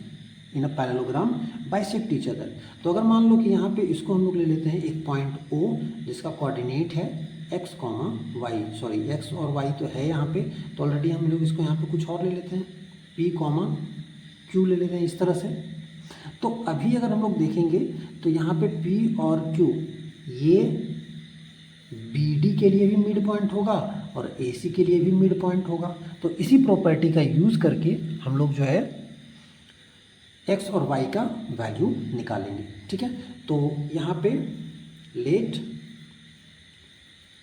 Speaker 1: in a parallelogram bisect each other. तो अगर मान लो कि यहाँ पे इसको हम लोग ले लेते हैं एक पॉइंट O जिसका कोऑर्डिनेट है x, y, सॉरी x और y तो है यहाँ पे, तो ऑलरेडी हम लोग इसको यहाँ पे कुछ और ले लेते हैं P, Q ले लेते हैं इस तरह से। तो अभी अगर हम लोग देखेंगे तो यहाँ पे P और Q ये BD के लिए भी मिड पॉइंट होगा और AC के लिए भी मिड पॉइंट होगा। तो इसी प्रॉपर्टी का यूज़ करके हम लोग जो है x और y का वैल्यू निकालेंगे। ठीक है, तो यहाँ पे late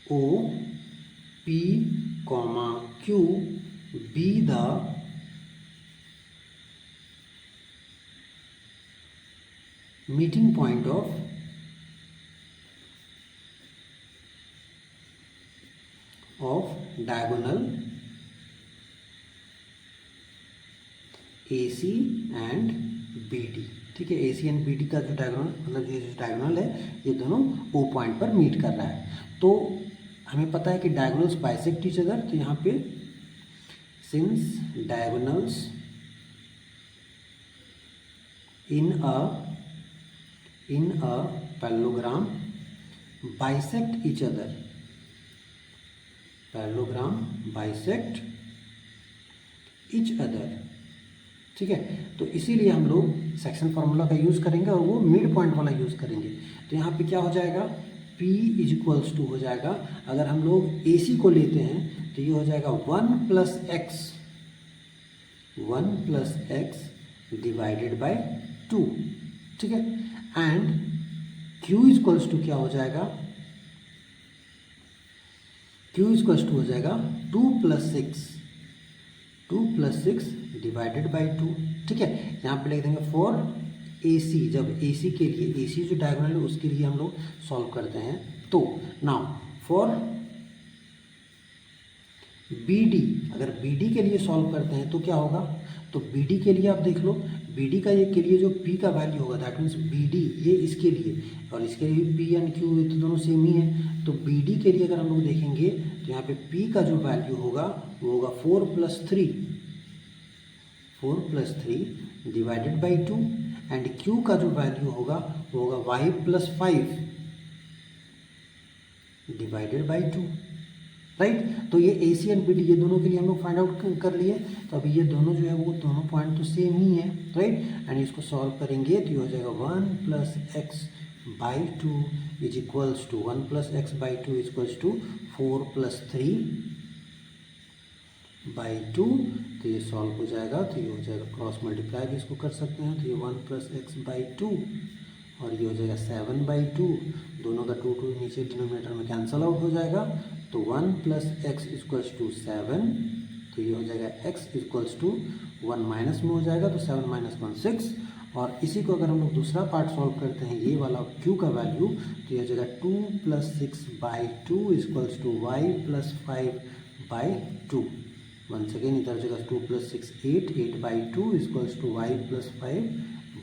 Speaker 1: O, P, Q be the meeting point of diagonal AC and BD। ठीक है, AC एंड BD का जो डायगोनल मतलब ये जो डायगोनल है ये दोनों O पॉइंट पर मीट कर रहा है। तो हमें पता है कि डायगोनल्स बाइसेक्ट ईच अदर, तो यहाँ पे since diagonals in a parallelogram bisect each other, parallelogram bisect each other. ठीक है, तो इसीलिए हम लोग सेक्शन फार्मूला का यूज़ करेंगे और वो मिड पॉइंट वाला यूज़ करेंगे। तो यहाँ पे क्या हो जाएगा, P इक्वल्स टू हो जाएगा, अगर हम लोग AC को लेते हैं तो ये हो जाएगा 1 प्लस x डिवाइडेड बाय 2। ठीक है, एंड Q इक्वल्स टू क्या हो जाएगा, Q इक्वल्स टू हो जाएगा 2 प्लस 6 डिवाइडेड बाई 2। ठीक है, यहाँ पे लिख देंगे फॉर AC, जब AC के लिए, AC जो डायगोनल है उसके लिए हम लोग सॉल्व करते हैं। तो नाउ फॉर BD, अगर BD के लिए सॉल्व करते हैं तो क्या होगा, तो BD के लिए आप देख लो, BD का ये के लिए जो P का वैल्यू होगा दैट मीन्स BD ये इसके लिए और इसके लिए P एंड Q तो दोनों सेम ही है। तो BD के लिए अगर हम लोग देखेंगे तो यहाँ पे P का जो वैल्यू होगा वो होगा 4 plus 3 divided by 2 and Q का जो वैल्यू होगा वो होगा y plus 5 divided by 2। Right, तो ये AC एंड BD ये दोनों के लिए हम लोग फाइंड आउट कर लिए। तो अभी ये दोनों जो है वो दोनों पॉइंट तो सेम ही है, राइट, एंड इसको सॉल्व करेंगे तो ये हो जाएगा 1 plus x by 2 is equals to 1 plus x by 2 is equals to 4 plus 3 by 2। तो ये सॉल्व हो जाएगा, तो ये हो जाएगा क्रॉस मल्टीप्लाई भी इसको कर सकते हैं, तो ये 1 प्लस x बाई 2 और ये हो जाएगा 7 बाई 2, दोनों का 2 नीचे डिनोमिनेटर में कैंसल आउट हो जाएगा। तो 1 प्लस एक्स इक्वल्स टू 7, तो ये हो जाएगा x इक्वल्स टू 1 माइनस में हो जाएगा, तो 7 माइनस 1 6। और इसी को अगर हम लोग दूसरा पार्ट सॉल्व करते हैं ये वाला Q का वैल्यू, तो ये हो जाएगा 2 plus 6 by 2 equals to y plus 5 by 2। Once again इधर जगह 2 plus 6 8 by 2 equals to y plus 5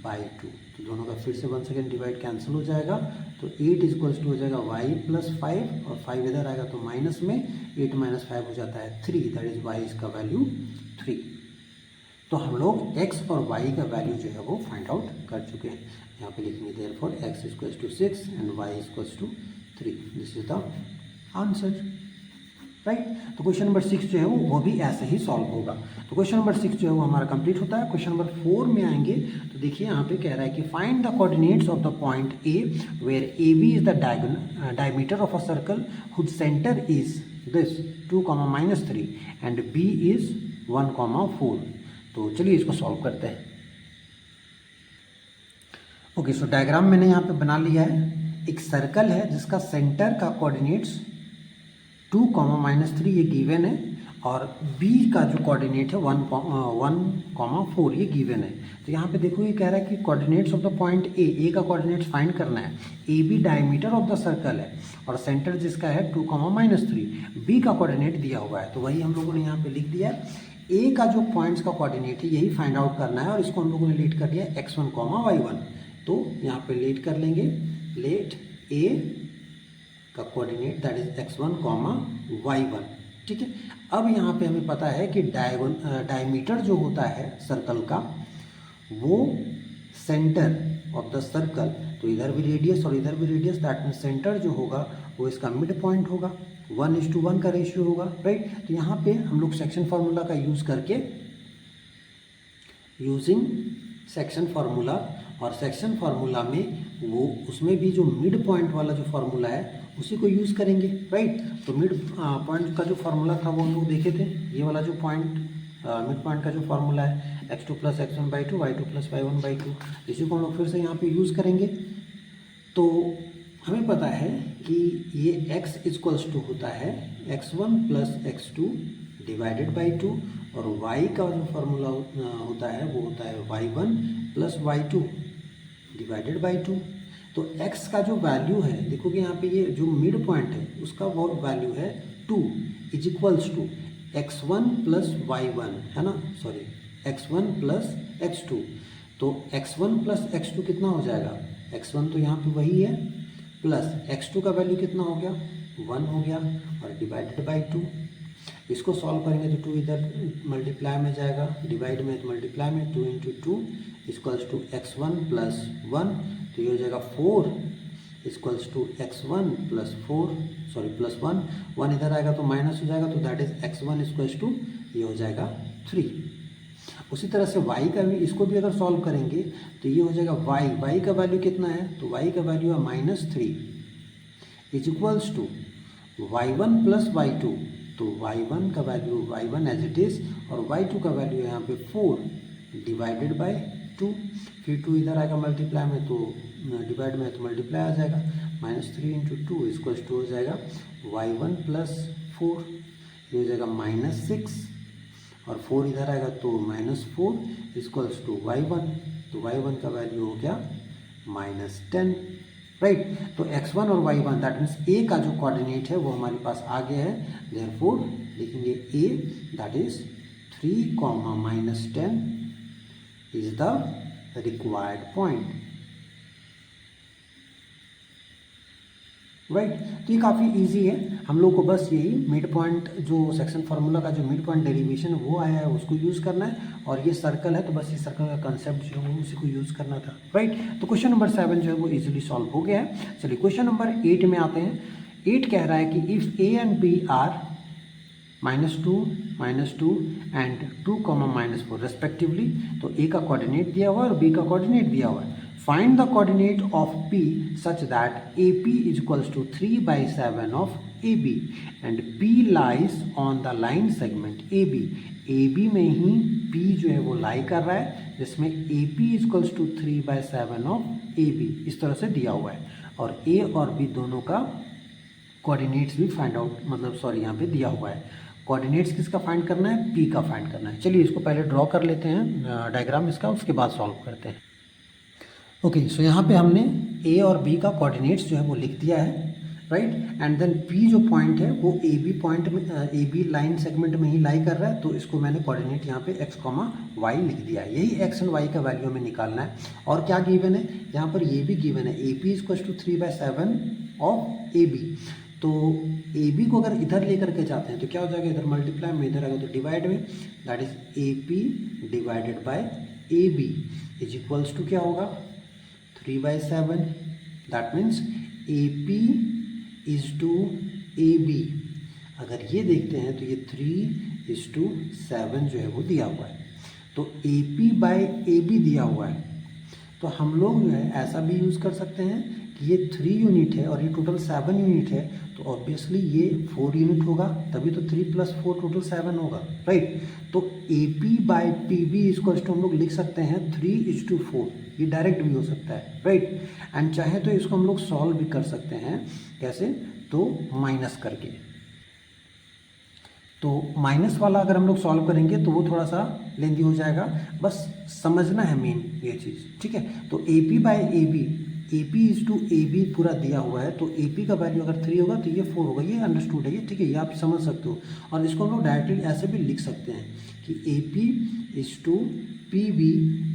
Speaker 1: by 2। तो दोनों का फिर से 1 सेकेंड डिवाइड कैंसिल हो जाएगा, तो 8 इक्वल्स टू हो जाएगा y प्लस 5, और 5 इधर आएगा तो माइनस में 8 माइनस 5 हो जाता है 3, दैट इज y इसका वैल्यू 3। तो हम लोग x और y का वैल्यू जो है वो फाइंड आउट कर चुके हैं। यहाँ पे लिखेंगे therefore x equals to 6 and y equals to 3, this is the answer, right. तो क्वेश्चन नंबर 6 जो है वो भी ऐसे ही सॉल्व होगा। तो क्वेश्चन नंबर 6 जो है वो हमारा कंप्लीट होता है। क्वेश्चन नंबर 4 में आएंगे तो देखिए यहाँ पे कह रहा है कि find the coordinates of the point A where A B is the diameter of a circle whose centre is this 2, -3 and B is 1, 4। तो चलिए इसको सॉल्व करते हैं। ओके, सो डायग्राम मैंने यहाँ पे बना लिया है। एक सर्कल है जिसका सेंटर का कोऑर्डिनेट्स 2, -3 ये गिवन है, और b का जो कोऑर्डिनेट है 1, 4 ये गिवन है। तो यहाँ पे देखो ये कह रहा है कि coordinates of the point A का कोऑर्डिनेट्स फाइंड करना है। A B diameter of the circle है और सेंटर जिसका है 2, -3। बी का कोऑर्डिनेट दिया हुआ है, तो वही हम लोगों ने यहाँ पे लिख दिया है। ए का जो पॉइंट्स का कोऑर्डिनेट है यही फाइंड आउट करना है, और इसको हम लोगों ने लेट कर दिया x1, y1। तो यहाँ पे लेट कर लेंगे, लेट ए का coordinate that is x1, y1, ठीक है। अब यहाँ पे हमें पता है कि डायमीटर जो होता है सर्कल का वो सेंटर ऑफ द सर्कल, तो इधर भी रेडियस और इधर भी रेडियस, दैट मीन सेंटर जो होगा वो इसका मिड पॉइंट होगा, 1:1 का रेशियो होगा, राइट। तो यहाँ पे हम लोग सेक्शन फार्मूला का यूज़ करके, यूजिंग सेक्शन फार्मूला, और सेक्शन फार्मूला में वो उसमें भी जो मिड पॉइंट वाला जो फार्मूला है उसी को यूज़ करेंगे, राइट। तो मिड पॉइंट का जो फार्मूला था वो हम लोग देखे थे, ये वाला जो पॉइंट मिड पॉइंट का जो फार्मूला है x2 + x1/2 y2 + y1/2, इसी को हम लोग फिर से यहाँ पे यूज़ करेंगे। तो हमें पता है कि ये x इक्वल्स टू होता है x1 + x2 डिवाइडेड बाई 2, और y का जो फार्मूला होता है वो होता है y1 + y2 डिवाइडेड बाई 2। तो x का जो वैल्यू है, देखोगे यहाँ पे ये जो मिड पॉइंट है उसका वो वैल्यू है 2 is equals to x1 + y1, है ना, सॉरी x1 + x2। तो x1 + x2 कितना हो जाएगा, x1 तो यहाँ पे वही है, प्लस x2 का वैल्यू कितना हो गया, 1 हो गया, और डिवाइडेड बाई 2। इसको सॉल्व करेंगे तो 2 इधर मल्टीप्लाई में जाएगा, डिवाइड में तो मल्टीप्लाई में, 2 × 2 इक्वल्स टू x1 + 1, तो ये हो जाएगा 4 इक्वल्स टू x1 + 4, सॉरी +1, 1 इधर आएगा तो माइनस हो जाएगा, तो that is x1 equals to ये हो जाएगा 3। उसी तरह से y का भी, इसको भी अगर सॉल्व करेंगे तो ये हो जाएगा y का वैल्यू कितना है, तो y का वैल्यू है -3 is equals to y1 + y2, तो y1 का value y1 as it is, और y2 का वैल्यू है यहाँ पे 4 डिवाइडेड बाई 2, फिर 2 इधर आएगा मल्टीप्लाई में, तो डिवाइड में तो मल्टीप्लाई आ जाएगा, -3 × 2 इक्वल्स टू हो जाएगा y1 + 4, ये हो जाएगा -6, और 4 इधर आएगा तो -4 इक्वल्स टू y1, तो y1 का वैल्यू हो गया -10, राइट। तो x1 और y1 दैट मीन्स a का जो कोऑर्डिनेट है वो हमारे पास आ गया है, देयरफॉर लिखेंगे a that is 3, -10 is the required point, right. तो ये काफ़ी इजी है, हम लोग को बस यही मिड पॉइंट जो सेक्शन फार्मूला का जो मिड पॉइंट डेरिवेशन वो आया है उसको यूज़ करना है, और ये सर्कल है तो बस ये सर्कल का कंसेप्ट जो है वो उसी को यूज़ करना था, राइट। तो क्वेश्चन नंबर 7 जो है वो इजीली सॉल्व हो गया है। चलिए क्वेश्चन नंबर 8 में आते हैं। 8 कह रहा है कि if a and b are -2, -2 and 2, -4 respectively, तो a का कोऑर्डिनेट दिया हुआ है और b का कोऑर्डिनेट दिया हुआ है। Find the coordinate of P such that AP is equals to 3/7 of AB and P lies on the line segment AB. AB में ही P जो है वो लाई कर रहा है, जिसमें AP is equals to 3/7 of AB इस तरह से दिया हुआ है, और A और B दोनों का कोऑर्डिनेट्स भी फाइंड आउट, मतलब सॉरी यहाँ पे दिया हुआ है। कोऑर्डिनेट्स किसका फाइंड करना है, P का फाइंड करना है। चलिए इसको पहले ड्रॉ कर लेते हैं डायग्राम इसका, उसके बाद सॉल्व करते हैं। ओके, सो यहाँ पे हमने a और b का कोऑर्डिनेट्स जो है वो लिख दिया है, राइट। एंड देन पी जो पॉइंट है वो ए बी पॉइंट में ए बी लाइन सेगमेंट में ही लाई कर रहा है, तो इसको मैंने कोऑर्डिनेट यहाँ पे एक्स कॉमा वाई लिख दिया है। यही एक्स एंड वाई का वैल्यू हमें निकालना है। और क्या गिवन है यहाँ पर, ये भी गिवन है, A P equals to 3/7 of A B. तो ए बी को अगर इधर लेकर के जाते हैं तो क्या हो जाएगा, इधर मल्टीप्लाई में, इधर आएगा तो डिवाइड में, that is A P divided by A B is equals to क्या होगा 3/7। That means A P is to A B. अगर ये देखते हैं तो ये 3:7 जो है वो दिया हुआ है। तो A P by A B दिया हुआ है, तो हम लोग जो है ऐसा भी यूज़ कर सकते हैं कि ये 3 यूनिट है और ये टोटल 7 यूनिट है, तो ऑब्वियसली ये 4 यूनिट होगा, तभी तो 3 + 4 टोटल 7 होगा, राइट। तो A P by P B इसको हम लोग लिख सकते हैं 3:4, ये डायरेक्ट भी हो सकता है, राइट। एंड चाहे तो इसको हम लोग सॉल्व भी कर सकते हैं, कैसे, तो माइनस करके। तो माइनस वाला अगर हम लोग सॉल्व करेंगे तो वो थोड़ा सा लेंदी हो जाएगा, बस समझना है मेन ये चीज़, ठीक है। तो A P by A B, A P is to A B पूरा दिया हुआ है, तो ए पी का वैल्यू अगर 3 होगा तो ये 4 होगा, ये अंडरस्टूड है, ये ठीक है, ये आप समझ सकते हो। और इसको हम लोग डायरेक्टली ऐसे भी लिख सकते हैं कि A P is to P B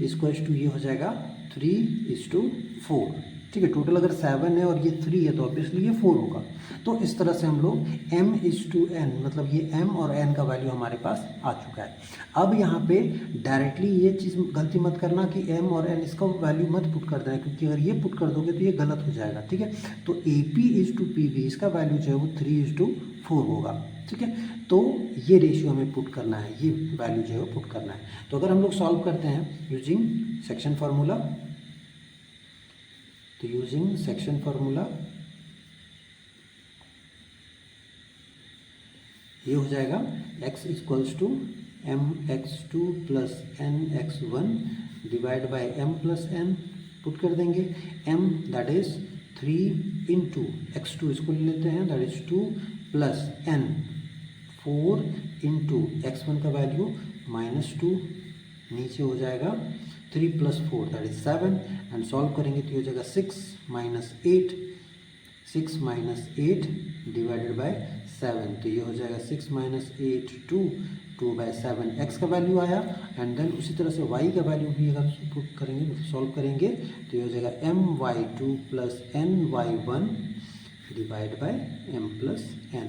Speaker 1: equals to, ये हो जाएगा 3:4, ठीक है। टोटल अगर 7 है और ये 3 है तो ऑब्वियसली ये 4 होगा। तो इस तरह से हम लोग m/n, मतलब ये m और n का वैल्यू हमारे पास आ चुका है। अब यहाँ पे डायरेक्टली ये चीज़ गलती मत करना कि m और n इसका वैल्यू मत पुट कर देना, क्योंकि अगर ये पुट कर दोगे तो ये गलत हो जाएगा, ठीक है। तो AP/PB इसका वैल्यू जो है वो 3:4 होगा, ठीक है। तो ये रेशियो हमें पुट करना है, ये वैल्यू जो है वो पुट करना है। तो अगर हम लोग सॉल्व करते हैं यूजिंग सेक्शन फार्मूला, तो यूजिंग सेक्शन फार्मूला ये हो जाएगा x equals to mx2 plus nx1 divide by m plus n, put कर देंगे m that is 3 into x2 इसको ले लेते हैं, that is 2 plus n 4 into x1 का वैल्यू -2, नीचे हो जाएगा 3 + 4 दैट इज 7, एंड सॉल्व करेंगे तो ये हो जाएगा 6 - 8 डिवाइडेड बाय 7, तो ये हो जाएगा 6 - 8 2/7 x का वैल्यू आया। एंड देन उसी तरह से y का वैल्यू भी अगर पुट करेंगे, मतलब सॉल्व करेंगे तो ये हो जाएगा my2 plus ny1 divide by m plus n।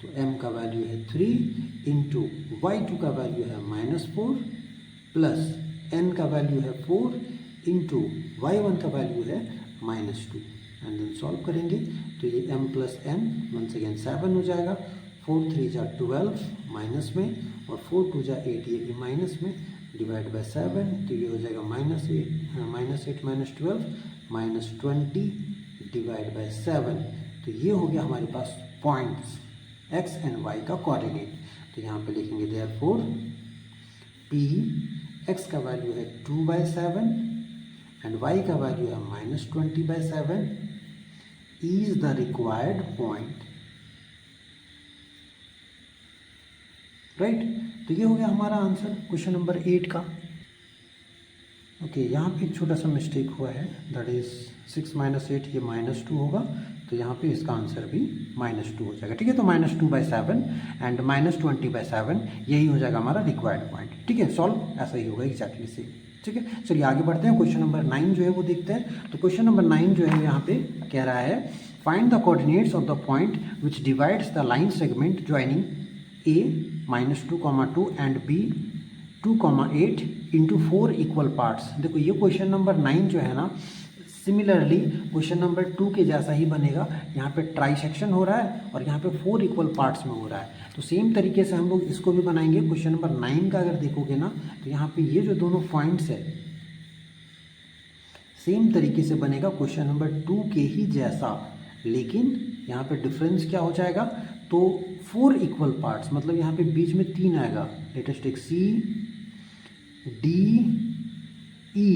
Speaker 1: तो m का वैल्यू है 3 इंटू y2 का वैल्यू है -4 प्लस n का वैल्यू है 4 इंटू y1 का वैल्यू है -2, एंड देन सॉल्व करेंगे तो ये m plus n once again 7 हो जाएगा, 4 3 जा 12 माइनस में, और 4 2 जा 8 ये भी माइनस में, डिवाइड बाय 7, तो ये हो जाएगा -8 -12 -20 डिवाइड बाय 7। तो ये हो गया हमारे पास पॉइंट्स x एंड y का कोऑर्डिनेट। तो यहाँ पे लिखेंगे देयरफॉर p x का वैल्यू है 2/7 एंड y का वैल्यू है -20/7 is the required point, right. तो ये हो गया हमारा आंसर क्वेश्चन नंबर 8 का। ओके, यहाँ पे एक छोटा सा मिस्टेक हुआ है, दैट इज 6 - 8 ये -2 होगा, तो यहाँ पे इसका आंसर भी -2 हो जाएगा, ठीक है। तो -2/7 एंड -20/7 यही हो जाएगा हमारा रिक्वायर्ड पॉइंट, ठीक है। सॉल्व ऐसा ही होगा एग्जैक्टली सेम, ठीक है। चलिए आगे बढ़ते हैं, क्वेश्चन नंबर 9 जो है वो देखते हैं। तो क्वेश्चन नंबर 9 जो है यहाँ पे कह रहा है find the coordinates of the point which divides the line segment joining a -2,2 and b 2,8 into 4 equal parts. देखो ये क्वेश्चन नंबर 9 जो है ना, सिमिलरली क्वेश्चन नंबर 2 के जैसा ही बनेगा। यहाँ पे ट्राइसेक्शन हो रहा है और यहाँ पे 4 इक्वल पार्ट्स में हो रहा है, तो सेम तरीके से हम लोग इसको भी बनाएंगे। क्वेश्चन नंबर 9 का अगर देखोगे ना, तो यहाँ पे ये जो दोनों पॉइंट्स है सेम तरीके से बनेगा क्वेश्चन नंबर 2 के ही जैसा, लेकिन यहाँ पे डिफरेंस क्या हो जाएगा, तो 4 इक्वल पार्ट्स, मतलब यहाँ पे बीच में 3 आएगा। Let us take C D E।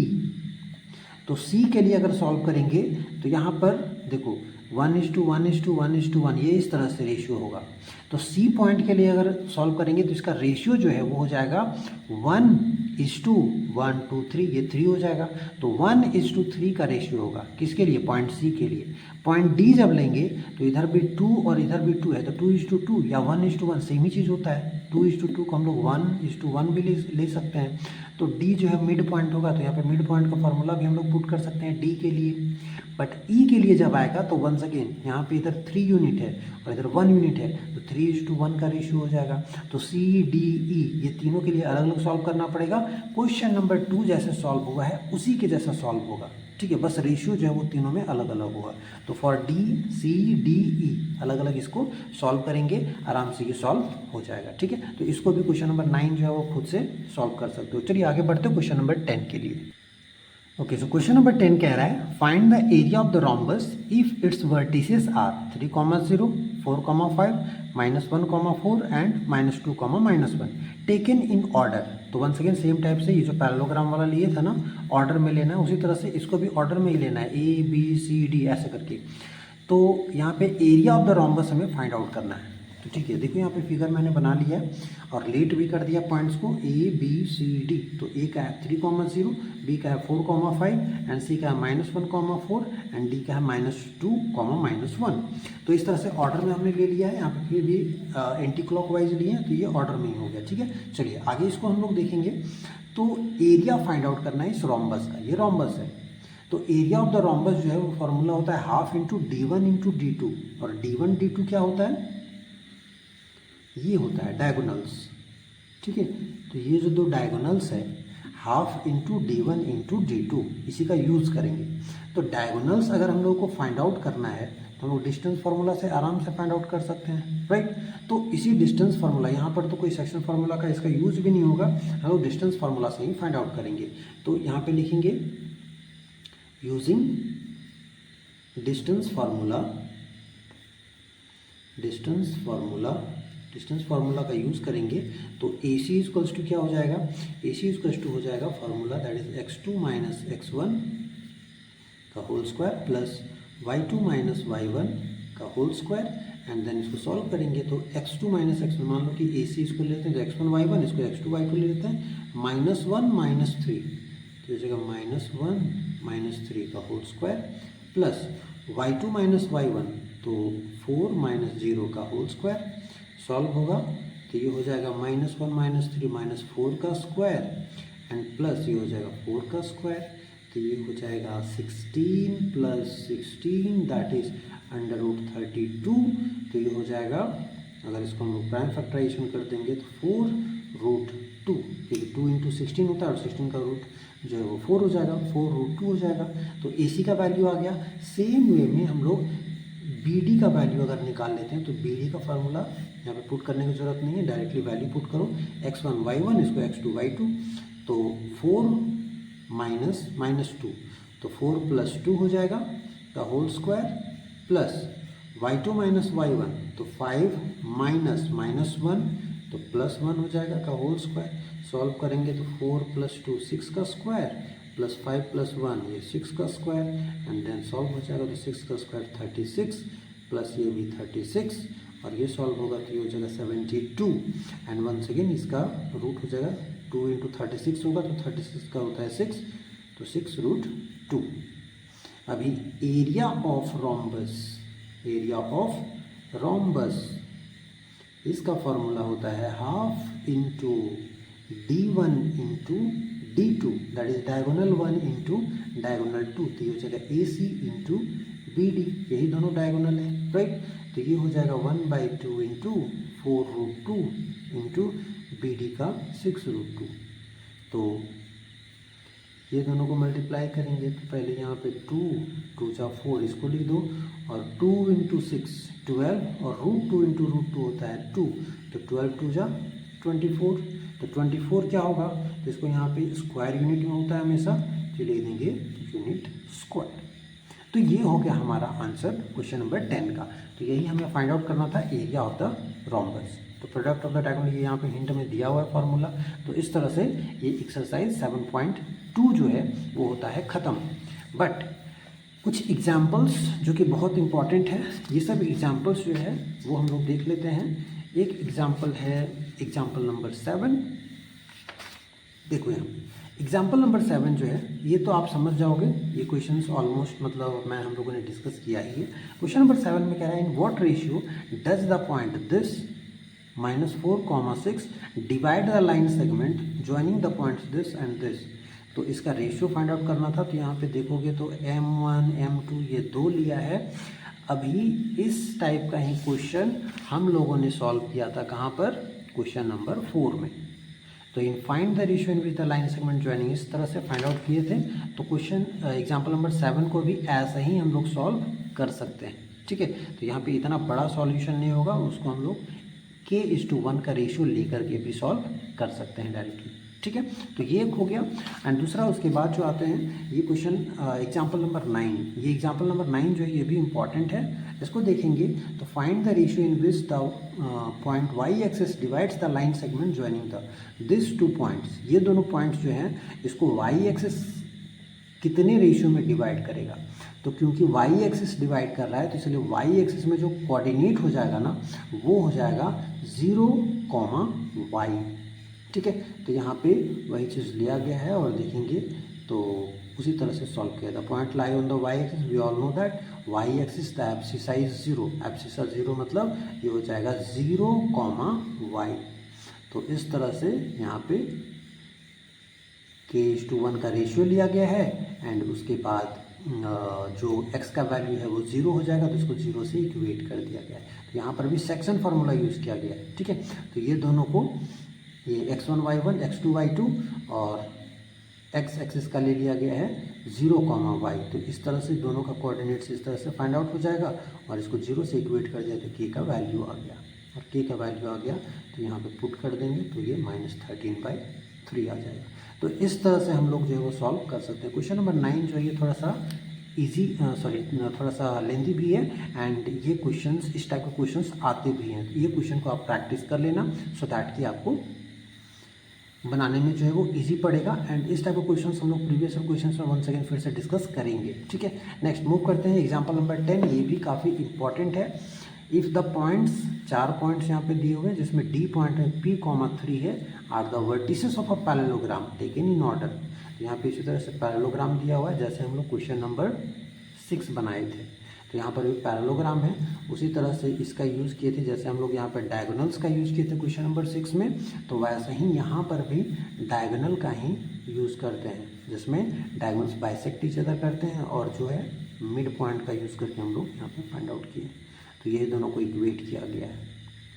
Speaker 1: तो C के लिए अगर सॉल्व करेंगे तो यहाँ पर देखो 1:1:1:1, ये इस तरह से रेशियो होगा। तो सी पॉइंट के लिए अगर सॉल्व करेंगे तो इसका रेशियो जो है वो हो जाएगा 1:1:2:3, ये 3 हो जाएगा। तो 1:3 का रेशियो होगा किसके लिए, पॉइंट सी के लिए। पॉइंट डी जब लेंगे तो इधर भी 2 और इधर भी 2 है, तो 2:2 या 1:1 सेम ही चीज़ होता है। 2:2 को हम लोग 1:1 भी ले सकते हैं। तो डी जो है मिड पॉइंट होगा, तो यहाँ पे मिड पॉइंट का फॉर्मूला भी हम लोग पुट कर सकते हैं डी के लिए। बट ई के लिए जब आएगा तो वंस अगेन यहाँ पे इधर 3 यूनिट है और इधर 1 यूनिट है, तो 3:1 का रेशियो हो जाएगा। तो सी डी ई ये तीनों के लिए अलग अलग सॉल्व करना पड़ेगा। क्वेश्चन नंबर 2 जैसे सॉल्व हुआ है उसी के जैसा सॉल्व होगा, ठीक है, बस रेशियो जो है वो तीनों में अलग अलग होगा। तो for D C D E अलग अलग इसको सॉल्व करेंगे, आराम से ये सॉल्व हो जाएगा, ठीक है। तो इसको भी क्वेश्चन नंबर 9 जो है वो खुद से सॉल्व कर सकते हो। चलिए आगे बढ़ते हो क्वेश्चन नंबर 10 के लिए। ओके, सो क्वेश्चन नंबर 10 कह रहा है find the area of the rhombus if its vertices are 3,0, 4,5, -1,4 and -2, -1 taken in order. तो वंस अगेन सेम टाइप से ये जो पैरेललोग्राम वाला लिए था ना, ऑर्डर में लेना है, उसी तरह से इसको भी ऑर्डर में ही लेना है, ABCD ऐसे करके। तो यहाँ पे एरिया ऑफ द रोम्बस हमें फाइंड आउट करना है। तो ठीक है, देखो यहाँ पे फिगर मैंने बना लिया है और लेट भी कर दिया पॉइंट्स को ABCD। तो ए का है 3,0, बी का है 4,5 एंड सी का है -1,4 एंड डी का है -2, -1। तो इस तरह से ऑर्डर में हमने ले लिया है। यहाँ पे फिर भी एंटी क्लॉकवाइज लिए हैं, तो ये ऑर्डर में ही हो गया, ठीक है। चलिए आगे इसको हम लोग देखेंगे। तो एरिया फाइंड आउट करना है इस रोम्बस का, ये रोम्बस है। तो एरिया ऑफ द रोम्बस जो है वो फॉर्मूला होता है half into D1 into D2। और D1 D2 क्या होता है, ये होता है डायगोनल्स, ठीक है। तो ये जो दो डायगोनल्स है half into D1 into D2, इसी का यूज़ करेंगे। तो डायगोनल्स अगर हम लोग को फाइंड आउट करना है तो हम लोग डिस्टेंस फार्मूला से आराम से फाइंड आउट कर सकते हैं, राइट। तो इसी डिस्टेंस फार्मूला, यहाँ पर तो कोई सेक्शन फार्मूला का इसका यूज़ भी नहीं होगा, हम लोग डिस्टेंस फार्मूला से ही फाइंड आउट करेंगे। तो यहाँ पे लिखेंगे यूजिंग डिस्टेंस फार्मूला का यूज़ करेंगे। तो AC इक्वल्स टू क्या हो जाएगा, AC इक्वल्स टू हो जाएगा formula that is x2 minus x1 का whole square plus y2 minus y1 का होल स्क्वायर एंड देन इसको सॉल्व करेंगे। तो x2 माइनस x1, मान लो कि AC इसको लेते हैं तो x1 y1, इसको x2 y2 ले लेते हैं, -1 -3, तो इस जगह -1 -3 का whole square plus y2 minus y1 तो 4 -0 का होल स्क्वायर सॉल्व होगा। तो ये हो जाएगा -1 -3 -4 का स्क्वायर एंड प्लस ये हो जाएगा 4 का स्क्वायर। तो ये हो जाएगा 16 + 16 दैट इज √32। तो ये हो जाएगा, अगर इसको हम लोग प्राइम फैक्टराइजेशन कर देंगे तो 4√2, क्योंकि 2 × 16 होता है और 16 का रूट जो है वो 4 हो जाएगा, 4√2 हो जाएगा। तो AC का वैल्यू आ गया। सेम वे में हम लोग BD का वैल्यू अगर निकाल लेते हैं तो BD का फार्मूला यहाँ पे पुट करने की जरूरत नहीं है, डायरेक्टली वैल्यू पुट करो, x1 y1, इसको x2 y2। तो 4 -2, तो 4 + 2 हो जाएगा का whole square plus y2 minus y1 तो 5 -1 तो +1 हो जाएगा का होल स्क्वायर। सॉल्व करेंगे तो 4 + 2 6 का स्क्वायर प्लस 5 + 1 ये 6 का स्क्वायर एंड देन सॉल्व हो जाएगा तो 6 का स्क्वायर 36 प्लस ये भी 36 और ये सॉल्व होगा तो ये हो जाएगा 72 एंड वंस अगेन इसका रूट हो जाएगा 2 × 36 होगा तो 36 का होता है 6, तो 6√2। अभी एरिया ऑफ रोम्बस इसका फॉर्मूला होता है half into D1 into D2 that is diagonal 1 into diagonal 2। तो ये हो जाएगा AC इंटू BD, यही दोनों डायगोनल है, राइट। तो ये हो जाएगा 1/2 इंटू 4√2 इंटू BD का 6√2। तो ये दोनों को मल्टीप्लाई करेंगे तो पहले यहाँ पे 2 × 4 इसको लिख दो और 2 × 6 12 और √2 × √2 होता है 2, तो 12 × 2 = 24। तो 24 क्या होगा, तो इसको यहाँ पे स्क्वायर यूनिट में होता है हमेशा, तो लिख देंगे यूनिट स्क्वायर। तो ये हो गया हमारा आंसर क्वेश्चन नंबर 10 का। तो यही हमें फाइंड आउट करना था एरिया ऑफ द रोम्बस। तो प्रोडक्ट ऑफ द डायगोनल ये यहाँ पे हिंट में दिया हुआ है फार्मूला। तो इस तरह से ये एक्सरसाइज 7.2 जो है वो होता है ख़त्म। बट कुछ एग्जाम्पल्स जो कि बहुत इंपॉर्टेंट है, ये सब एग्जाम्पल्स जो है वो हम लोग देख लेते हैं। एक एग्जाम्पल है एग्जाम्पल नंबर 7। देखो यहाँ एग्जाम्पल नंबर 7 जो है ये तो आप समझ जाओगे, ये क्वेश्चंस ऑलमोस्ट मतलब मैं हम लोगों ने डिस्कस किया ही है। क्वेश्चन नंबर 7 में कह रहा है in what ratio does the point this -4,6 divide the line segment joining the points this and this. तो इसका रेशियो फाइंड आउट करना था। तो यहाँ पे देखोगे तो M1 M2 ये 2 लिया है। अभी इस टाइप का ही क्वेश्चन हम लोगों ने सॉल्व किया था कहाँ पर, क्वेश्चन नंबर 4 में। तो इन find the ratio in which the line segment joining इस तरह से फाइंड आउट किए थे। तो क्वेश्चन एग्जाम्पल नंबर 7 को भी ऐसा ही हम लोग सॉल्व कर सकते हैं, ठीक है। तो यहाँ पे इतना बड़ा सॉल्यूशन नहीं होगा, उसको हम लोग K:1 का रेशियो लेकर के भी सॉल्व कर सकते हैं डायरेक्टली, ठीक है। तो ये एक हो गया। एंड दूसरा उसके बाद जो आते हैं ये क्वेश्चन एग्जाम्पल नंबर 9। ये एग्जाम्पल नंबर 9 जो है ये भी इंपॉर्टेंट है, इसको देखेंगे। तो find the ratio in which the point y axis divides the line segment joining the this 2 points. ये दोनों पॉइंट्स जो हैं इसको y एक्सिस कितने रेशियो में डिवाइड करेगा। तो क्योंकि y एक्सिस डिवाइड कर रहा है तो इसलिए y एक्सिस में जो कोऑर्डिनेट हो जाएगा ना वो हो जाएगा 0, y, ठीक है। तो यहाँ पे वही चीज़ लिया गया है और देखेंगे तो उसी तरह से सॉल्व किया था। Point lie on the y axis, we all know that y axis the abscissa is 0, abscissa 0 मतलब ये हो जाएगा 0, y। तो इस तरह से यहाँ पे K:1 का रेशियो लिया गया है एंड उसके बाद जो x का वैल्यू है वो 0 हो जाएगा तो इसको 0 से इक्वेट कर दिया गया है। तो यहाँ पर भी सेक्शन फार्मूला यूज़ किया गया है, ठीक है। तो ये दोनों को ये x1 y1 x2 y2 और x एक्सिस का ले लिया गया है 0, y। तो इस तरह से दोनों का कोऑर्डिनेट्स इस तरह से फाइंड आउट हो जाएगा और इसको 0 से इक्वेट कर दिया तो k का वैल्यू आ गया। और k का वैल्यू आ गया तो यहाँ पे पुट कर देंगे तो ये -13/3 आ जाएगा। तो इस तरह से हम लोग जो है वो सॉल्व कर सकते हैं। क्वेश्चन नंबर 9 जो है ये थोड़ा सा इजी थोड़ा सा लेंथी भी है एंड ये क्वेश्चंस इस टाइप के क्वेश्चंस आते भी हैं। तो ये क्वेश्चन को आप प्रैक्टिस कर लेना सो दैट कि आपको बनाने में जो है वो इजी पड़ेगा। एंड इस टाइप के क्वेश्चंस हम लोग प्रीवियस क्वेश्चंस में वन सेकेंड फिर से डिस्कस करेंगे, ठीक है। नेक्स्ट मूव करते हैं एग्जाम्पल नंबर 10। ये भी काफ़ी इंपॉर्टेंट है। इफ़ द पॉइंट्स 4 पॉइंट्स यहाँ पे दिए हुए हैं जिसमें D पॉइंट है P,3 है are the vertices of a parallelogram taken in order. तो यहाँ पे इसी तरह से पैरेललोग्राम दिया हुआ है जैसे हम लोग क्वेश्चन नंबर 6 बनाए थे। तो यहाँ पर भी पैरेललोग्राम है, उसी तरह से इसका यूज़ किए थे जैसे हम लोग यहाँ पर डायगोनल्स का यूज़ किए थे क्वेश्चन नंबर 6 में। तो वैसे ही यहाँ पर भी डायगोनल का ही यूज़ करते हैं जिसमें डायगोनल्स बाइसेक्ट ईच अदर करते हैं और जो है मिड पॉइंट का यूज़ करके हम लोग यहाँ पर फाइंड आउट किए। तो ये दोनों को इक्वेट किया गया है,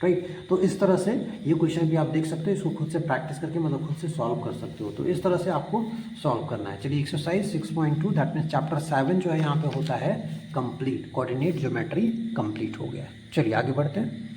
Speaker 1: राइट। तो इस तरह से ये क्वेश्चन भी आप देख सकते हो, इसको खुद से प्रैक्टिस करके मतलब खुद से सॉल्व कर सकते हो। तो इस तरह से आपको सॉल्व करना है। चलिए एक्सरसाइज 6.2 दैट मीन्स चैप्टर 7 जो है यहाँ पे होता है कंप्लीट, कोऑर्डिनेट ज्योमेट्री कंप्लीट हो गया है। चलिए आगे बढ़ते हैं।